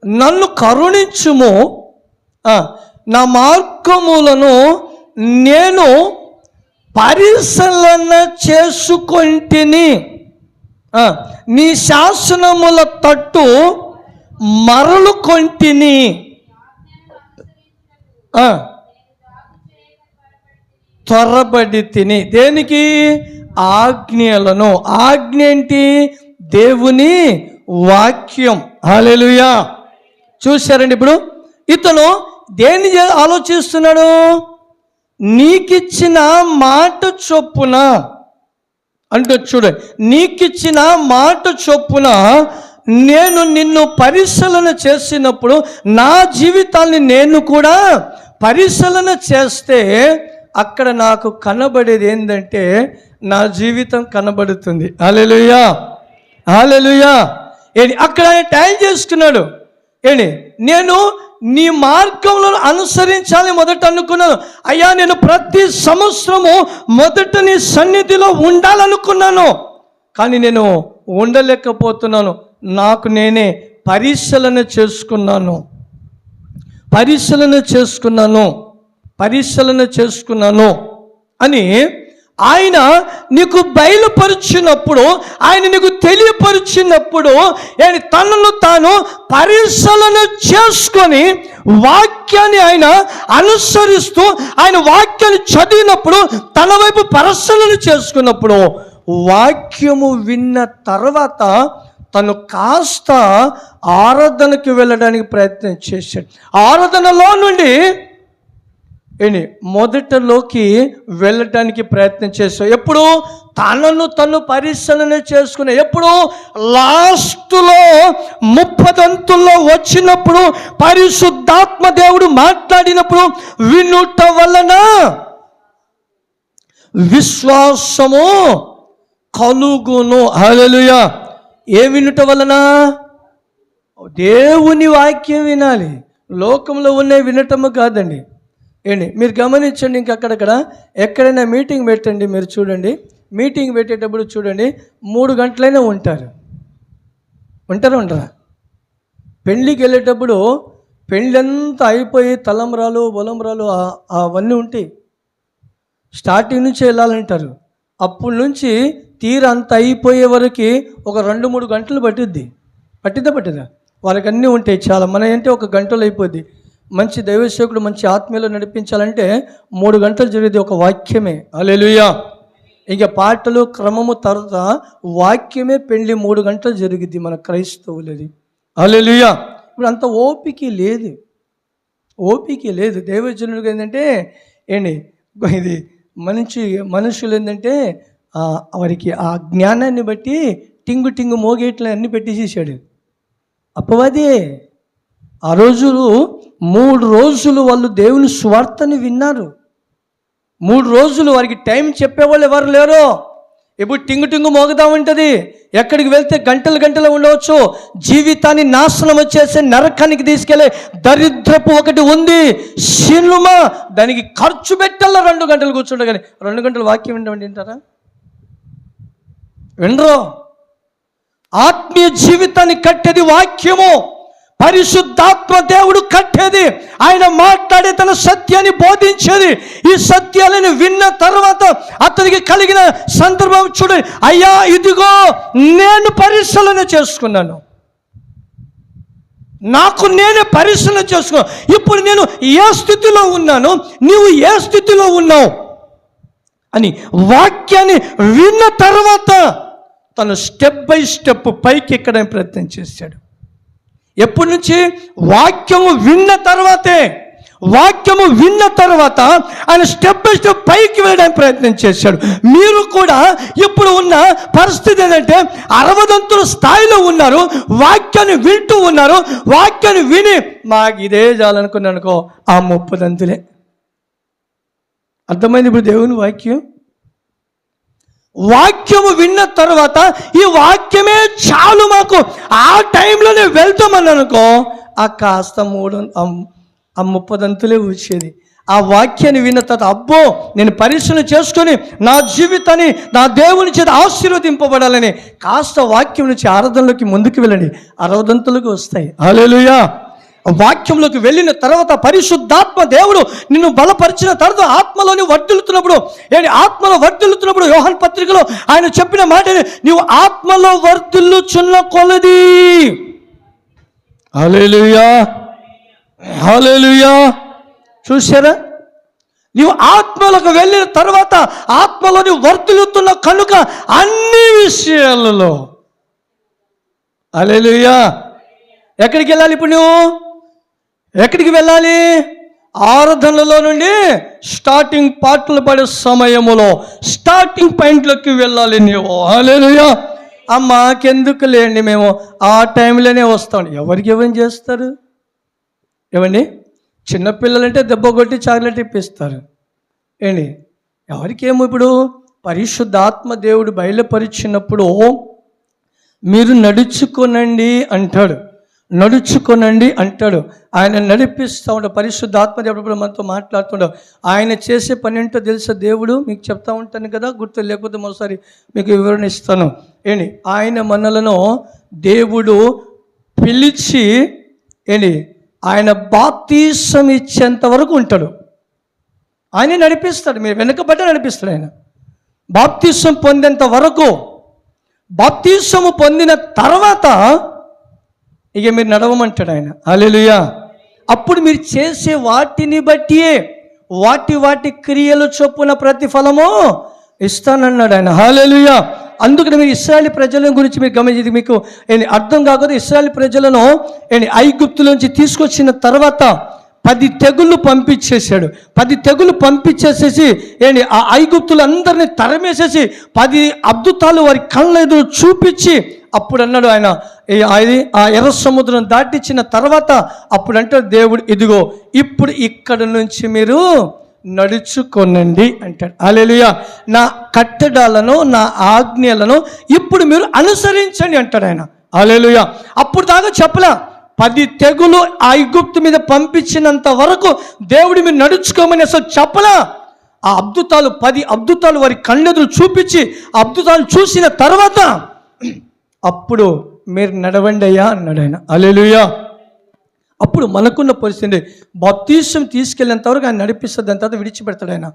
నన్ను కరుణించుము, నా మార్గములను నేను పరిశీలన చేసుకొంటిని, నీ శాసనముల తట్టు మరలుకొంటిని. త్వరపడి తిని. దేనికి? ఆజ్ఞలను. ఆజ్ఞ ఏంటి? దేవుని వాక్యం. హల్లెలూయా. చూశారండి? ఇప్పుడు ఇతను దేన్ని ఆలోచిస్తున్నాడు? నీకిచ్చిన మాట చొప్పున అంటే చూడండి, నీకిచ్చిన మాట చొప్పున నేను నిన్ను పరిశీలన చేసినప్పుడు నా జీవితాన్ని నేను కూడా పరిశీలన చేస్తే అక్కడ నాకు కనబడేది ఏంటంటే నా జీవితం కనబడుతుంది. హల్లెలూయా. హల్లెలూయా. అక్కడ ఆయన టైం చేసుకున్నాడు. నేను నీ మార్గంలో అనుసరించాలని మొదట అనుకున్నాను. అయ్యా, నేను ప్రతి సంవత్సరము మొదట నీ సన్నిధిలో ఉండాలనుకున్నాను, కానీ నేను ఉండలేకపోతున్నాను. నాకు నేనే పరిశీలన చేసుకున్నాను అని ఆయన నీకు బయలుపరిచినప్పుడు, ఆయన నీకు తెలియపరిచినప్పుడు, తనను తాను పరిశీలన చేసుకొని వాక్యాన్ని ఆయన అనుసరిస్తూ, ఆయన వాక్యాన్ని చదివినప్పుడు, తన వైపు పరిశీలన చేసుకున్నప్పుడు, వాక్యము విన్న తర్వాత తను కాస్త ఆరాధనకి వెళ్ళడానికి ప్రయత్నం చేశాడు. ఆరాధనలో నుండి మొదటలోకి వెళ్ళటానికి ప్రయత్నం చేశాడు. ఎప్పుడు? తనను తను పరిశీలన చేసుకునే. ఎప్పుడు? లాస్ట్లో 30 వచ్చినప్పుడు, పరిశుద్ధాత్మ దేవుడు మాట్లాడినప్పుడు వినుట వలన విశ్వాసము కలుగును. హల్లెలూయా. ఏ వినుట వలన? దేవుని వాక్యం వినాలి, లోకంలో ఉన్న వినటము కాదండి. మీరు గమనించండి, ఇంకక్కడక్కడ ఎక్కడైనా మీటింగ్ పెట్టండి, మీరు చూడండి, మీటింగ్ పెట్టేటప్పుడు చూడండి, 3 గంటలైనా ఉంటారా? పెళ్ళికి వెళ్ళేటప్పుడు పెళ్ళంతా అయిపోయి తలంబ్రాలు బొలంబ్రాలు అవన్నీ ఉంటాయి. స్టార్టింగ్ నుంచి వెళ్ళాలంటారు. అప్పటి నుంచి తీరంతా అయిపోయే వరకు ఒక 2-3 గంటలు పట్టిద్దా? వాళ్ళకి అన్నీ ఉంటాయి చాలా. మన అంటే 1 గంటలో అయిపోద్ది. మంచి దైవసేవకుడు మంచి ఆత్మీయులు నడిపించాలంటే 3 గంటలు జరిగేది ఒక వాక్యమే. హల్లెలూయా. ఇక పాటలు క్రమము తర్వాత వాక్యమే పెళ్లి 3 గంటలు జరిగిద్ది మన క్రైస్తవులది. హల్లెలూయా. ఇప్పుడు అంత ఓపిక లేదు దైవజనుడికి. ఏంటంటే ఇది మనుషులు ఏంటంటే వారికి ఆ జ్ఞానాన్ని బట్టి టింగు మోగేట్లు అన్నీ పెట్టేసేసాడు అపవాదే. ఆ రోజులు 3 రోజులు వాళ్ళు దేవుని స్వార్థని విన్నారు. 3 రోజులు వారికి టైం చెప్పేవాళ్ళు ఎవరు లేరు. ఇప్పుడు టింగు మోగుదా ఉంటుంది. ఎక్కడికి వెళ్తే గంటలు ఉండవచ్చు. జీవితాన్ని నాశనం వచ్చేసి నరకానికి తీసుకెళ్లే దరిద్రపు ఒకటి ఉంది, సినిమా. దానికి ఖర్చు పెట్టాల 2 గంటలు కూర్చుంటా, కానీ 2 గంటలు వాక్యం వింటారా? వినరు. ఆత్మీయ జీవితాన్ని కట్టేది వాక్యము. పరిశుద్ధాత్మ దేవుడు కట్టేది, ఆయన మాట్లాడే తన సత్యాన్ని బోధించేది. ఈ సత్యాలను విన్న తర్వాత అతనికి కలిగిన సందర్భం చూడండి. అయ్యా, ఇదిగో నేను పరిశీలన చేసుకున్నాను, నాకు నేనే పరిశీలన చేసుకున్నాను. ఇప్పుడు నేను ఏ స్థితిలో ఉన్నాను, నీవు ఏ స్థితిలో ఉన్నావు అని వాక్యాన్ని విన్న తర్వాత తను స్టెప్ బై స్టెప్ పైకి ఎక్కడానికి ప్రయత్నం చేశాడు. ఎప్పటి నుంచి? వాక్యము విన్న తర్వాత ఆయన స్టెప్ బై స్టెప్ పైకి వెళ్ళడానికి ప్రయత్నం చేశాడు. మీరు కూడా ఇప్పుడు ఉన్న పరిస్థితి ఏంటంటే 60 స్థాయిలో ఉన్నారు, వాక్యాన్ని వింటూ ఉన్నారు. వాక్యాన్ని విని మాకు ఇదే చాలనుకున్నానుకో, ఆ 30 అర్థమైంది. ఇప్పుడు దేవుని వాక్యము విన్న తర్వాత ఈ వాక్యమే చాలు మాకు, ఆ టైంలోనే వెళ్తామని అనుకో, ఆ కాస్త 30 వచ్చేది. ఆ వాక్యాన్ని విన్న తర్వాత అబ్బో, నేను పరిశీలన చేసుకొని నా జీవితాన్ని నా దేవుని చేత ఆశీర్వదింపబడాలని కాస్త వాక్యం నుంచి ఆరాధనలోకి ముందుకు వెళ్ళండి, 60 వస్తాయి. హల్లెలూయా. వాక్యంలోకి వెళ్ళిన తర్వాత పరిశుద్ధాత్మ దేవుడు నిన్ను బలపరిచిన తర్వాత ఆత్మలోని ఆత్మలో వర్ధిల్లుతున్నప్పుడు యోహాను పత్రికలో ఆయన చెప్పిన మాట, నీవు ఆత్మలో వర్ధిల్లుచున్న కొలది. హల్లెలూయా. చూసారా? నీవు ఆత్మలోకి వెళ్ళిన తర్వాత ఆత్మలోని వర్ధిల్లుతున్న కనుక అన్ని విషయాలలో. హల్లెలూయా. ఎక్కడికి వెళ్ళాలి ఇప్పుడు? నువ్వు ఎక్కడికి వెళ్ళాలి? ఆరాధనలో నుండి స్టార్టింగ్ పాటలు పడే సమయములో స్టార్టింగ్ పాయింట్లోకి వెళ్ళాలి నీవు. హల్లెలూయా. మాకెందుకు లేండి, మేము ఆ టైంలోనే వస్తాం. ఎవరికి చేస్తారు? చిన్నపిల్లలంటే దెబ్బ కొట్టి చాక్లెట్ ఇప్పిస్తారు. ఎవరికేమో ఇప్పుడు పరిశుద్ధాత్మ దేవుడు బయలుపరిచినప్పుడు మీరు నడుచుకోనండి అంటాడు. నడుచుకొనండి అంటాడు. ఆయన నడిపిస్తూ ఉంటాడు. పరిశుద్ధాత్మ దేవుడు మనతో మాట్లాడుతుండవు. ఆయన చేసే పని ఏంటో తెలుసా? దేవుడు మీకు చెప్తా ఉంటాను కదా, గుర్తు లేకపోతే మరోసారి మీకు వివరణ ఇస్తాను. ఆయన మనలను దేవుడు పిలిచి ఆయన బాప్తీసం ఇచ్చేంత వరకు ఉంటాడు. ఆయన నడిపిస్తాడు. మీరు వెనకబడ్డ నడిపిస్తాడు. ఆయన బాప్తీసం పొందేంత వరకు. బాప్తీసము పొందిన తర్వాత ఇక మీరు నడవమంటాడు ఆయన. హల్లెలూయా. అప్పుడు మీరు చేసే వాటిని బట్టియే వాటి క్రియలు చొప్పున ప్రతిఫలము ఇస్తానన్నాడు ఆయన. హల్లెలూయా. అందుకని మీరు ఇశ్రాయేలు ప్రజల గురించి మీరు గమనించి మీకు అర్థం కాకపోతే, ఇశ్రాయేలు ప్రజలను ఐగుప్తులోంచి తీసుకొచ్చిన తర్వాత 10 తెగుళ్ళు పంపించేశాడు. 10 తెగులు పంపించేసేసి ఆ ఐగుప్తులందరినీ తరమేసేసి 10 అద్భుతాలు వారి కళ్ళ ఎదురు చూపించి అప్పుడు అన్నాడు ఆయన, ఆ ఎర్ర సముద్రం దాటించిన తర్వాత అప్పుడు అంటే దేవుడు, ఇదిగో ఇప్పుడు ఇక్కడ నుంచి మీరు నడుచుకొనండి అంటాడు. హల్లెలూయా. నా కట్టడాలను నా ఆజ్ఞలను ఇప్పుడు మీరు అనుసరించండి అంటాడు ఆయన. హల్లెలూయా. అప్పుడు దాకా చెప్పలా. 10 తెగులు ఆ ఐగుప్తు మీద పంపించినంత వరకు దేవుడు మీరు నడుచుకోమని అసలు చెప్పలా. ఆ అద్భుతాలు 10 అద్భుతాలు వారి కళ్ళెదురు చూపించి అద్భుతాలు చూసిన తర్వాత అప్పుడు మీరు నడవండి అయ్యా అన్నాడు ఆయన. హల్లెలూయా. అప్పుడు మనకున్న పరిస్థితి బాప్తీసం తీసుకెళ్ళేంతవరకు ఆయన నడిపిస్తుంది. దాని తర్వాత విడిచిపెడతాడు ఆయన.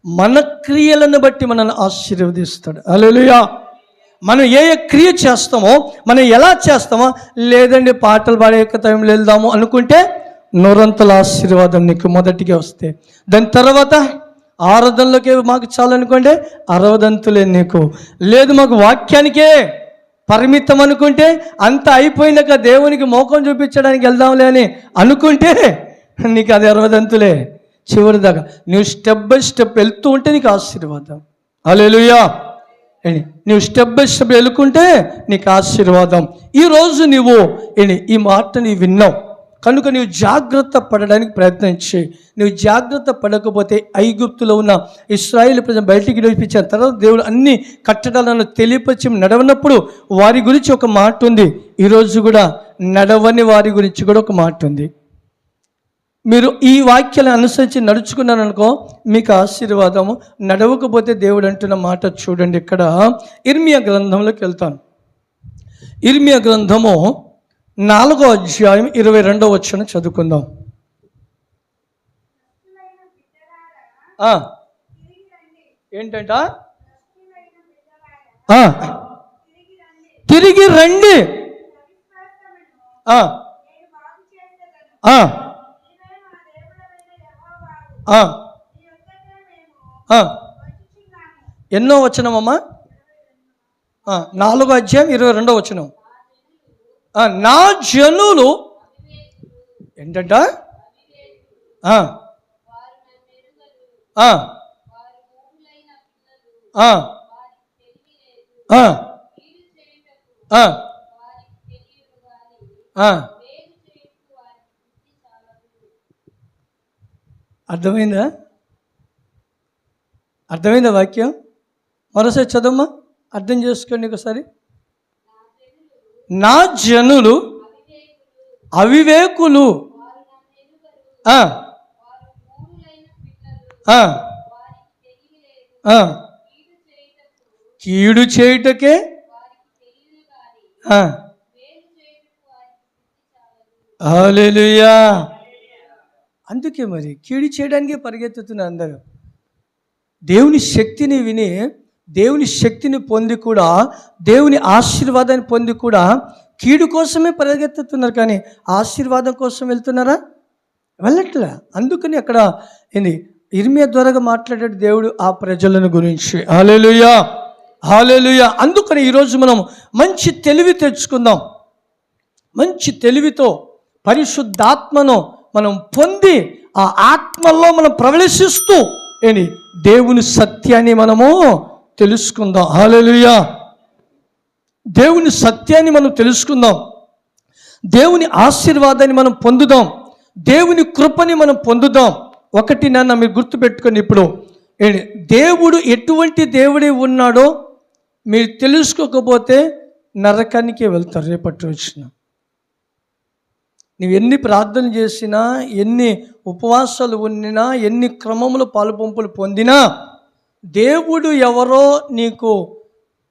మన క్రియలను బట్టి మనల్ని ఆశీర్వదిస్తాడు. హల్లెలూయా. మనం ఏ క్రియ చేస్తామో, మనం ఎలా చేస్తామో, లేదండి పాటలు పాడే టైంలో వెళ్దాము అనుకుంటే నూరంతల ఆశీర్వాదం నీకు మొదటిగా వస్తే, దాని తర్వాత ఆరాధనలోకి మాకు చాలనుకోండి 60 నీకు, లేదు మాకు వాక్యానికే పరిమితం అనుకుంటే అంత అయిపోయినాక దేవునికి మోకం చూపించడానికి వెళ్దాంలే అని అనుకుంటే నీకు అది 60 చివరి దాకా నువ్వు స్టెప్ బై స్టెప్ వెళ్తూ ఉంటే నీకు ఆశీర్వాదం. హల్లెలూయా. నువ్వు స్టెప్ బై స్టెప్ వెళ్తుంటే నీకు ఆశీర్వాదం. ఈరోజు నువ్వు ఈ మాటని విన్నావు కనుక నువ్వు జాగ్రత్త పడడానికి ప్రయత్నించి, నువ్వు జాగ్రత్త పడకపోతే ఐగుప్తులో ఉన్న ఇశ్రాయేలు ప్రజలు బయటికి నడిపించిన తర్వాత దేవుడు అన్ని కట్టడాలను తెలియపరిచి నడవనప్పుడు వారి గురించి ఒక మాట ఉంది. ఈరోజు కూడా నడవని వారి గురించి కూడా ఒక మాట ఉంది. మీరు ఈ వాక్యాలను అనుసరించి నడుచుకున్నారనుకో మీకు ఆశీర్వాదము. నడవకపోతే దేవుడు అంటున్న మాట చూడండి. ఇక్కడ ఇర్మియా గ్రంథంలోకి వెళ్తాను. ఇర్మియా గ్రంథము 4వ అధ్యాయం 22వ వచనం చదువుకుందాం. ఏంటంట? తిరిగి రండి, ఎన్నో వచనమమ్మా? 4వ అధ్యాయం 22వ వచనం. నా జనులు ఏంటంట? అర్థమైందా? అర్థమైందా వాక్యం? మరోసారి చదవమ్మా, అర్థం చేసుకోండి ఒకసారి. నా జనులు అవివేకులు, కీడు చేయుటకే హల్లెలూయా. అందుకే మరి కీడు చేయడానికే పరిగెత్తుతున్నారు అందరూ. దేవుని శక్తిని విని, దేవుని శక్తిని పొంది కూడా, దేవుని ఆశీర్వాదాన్ని పొంది కూడా కీడు కోసమే పరిగెత్తుతున్నారు, కానీ ఆశీర్వాదం కోసం వెళ్తున్నారా? వెళ్ళట్లే. అందుకని అక్కడ ఇర్మియా ద్వారాగా మాట్లాడాడు దేవుడు ఆ ప్రజలను గురించి. హల్లెలూయా, హల్లెలూయా. అందుకని ఈరోజు మనం మంచి తెలివి తెచ్చుకుందాం. మంచి తెలివితో పరిశుద్ధాత్మను మనం పొంది ఆ ఆత్మలో మనం ప్రవేశిస్తూ దేవుని సత్యాన్ని మనము తెలుసుకుందాం. హల్లెలూయా. దేవుని సత్యాన్ని మనం తెలుసుకుందాం. దేవుని ఆశీర్వాదాన్ని మనం పొందుదాం. దేవుని కృపని మనం పొందుదాం. ఒకటి నాన్న మీరు గుర్తుపెట్టుకొని, ఇప్పుడు దేవుడు ఎటువంటి దేవుడే ఉన్నాడో మీరు తెలుసుకోకపోతే నరకానికే వెళ్తారు రేపటి రోజున. నువ్వు ఎన్ని ప్రార్థన చేసినా, ఎన్ని ఉపవాసాలు ఉన్నినా, ఎన్ని క్రమములు పాలుపంపులు పొందినా దేవుడు ఎవరో నీకు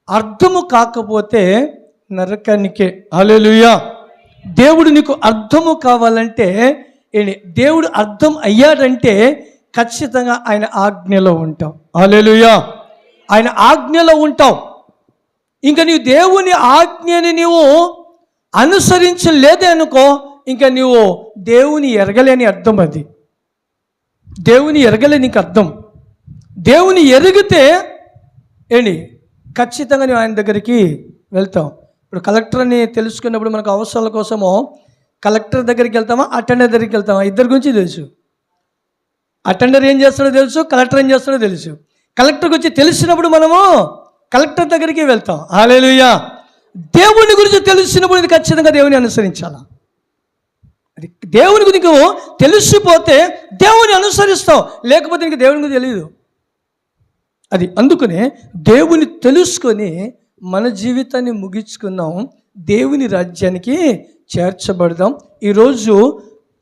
అర్థము కాకపోతే నరకానికే. హల్లెలూయా. దేవుడు నీకు అర్థము కావాలంటే దేవుడు అర్థం అయ్యాడంటే ఖచ్చితంగా ఆయన ఆజ్ఞలో ఉంటావు. హల్లెలూయా. ఆయన ఆజ్ఞలో ఉంటావు. ఇంకా నీవు దేవుని ఆజ్ఞని నీవు అనుసరించలేదే అనుకో, ఇంకా నీవు దేవుని ఎరగలేని అర్థం. అది దేవుని ఎరగలేనికి అర్థం. దేవుని ఎరిగితే ఖచ్చితంగా నువ్వు ఆయన దగ్గరికి వెళ్తాం. ఇప్పుడు కలెక్టర్ని తెలుసుకున్నప్పుడు మనకు అవసరాల కోసము కలెక్టర్ దగ్గరికి వెళ్తామా, అటెండర్ దగ్గరికి వెళ్తామా? ఇద్దరి గురించి తెలుసు. అటెండర్ ఏం చేస్తాడో తెలుసు, కలెక్టర్ ఏం చేస్తాడో తెలుసు. కలెక్టర్ గురించి తెలిసినప్పుడు మనము కలెక్టర్ దగ్గరికి వెళ్తాం. హల్లెలూయా. దేవుని గురించి తెలిసినప్పుడు ఇది ఖచ్చితంగా దేవుని అనుసరించాలా. అది దేవుని గురించి నీకు తెలిసిపోతే దేవుని అనుసరిస్తావు, లేకపోతే నీకు దేవుని గురించి తెలియదు. అది అందుకనే దేవుని తెలుసుకొని మన జీవితాన్ని ముగించుకుందాం, దేవుని రాజ్యానికి చేర్చబడదాం. ఈరోజు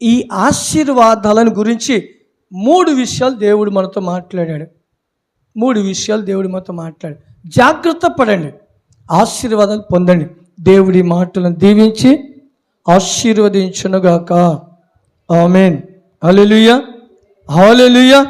ఈ ఆశీర్వాదాలను గురించి 3 విషయాలు దేవుడు మనతో మాట్లాడాడు. 3 విషయాలు దేవుడు మనతో మాట్లాడాడు. జాగ్రత్త పడండి, ఆశీర్వాదాలు పొందండి. దేవుడి మాటలను దీవించి ఆశీర్వదించునుగాక. ఆమేన్. హల్లెలూయా. హల్లెలూయా.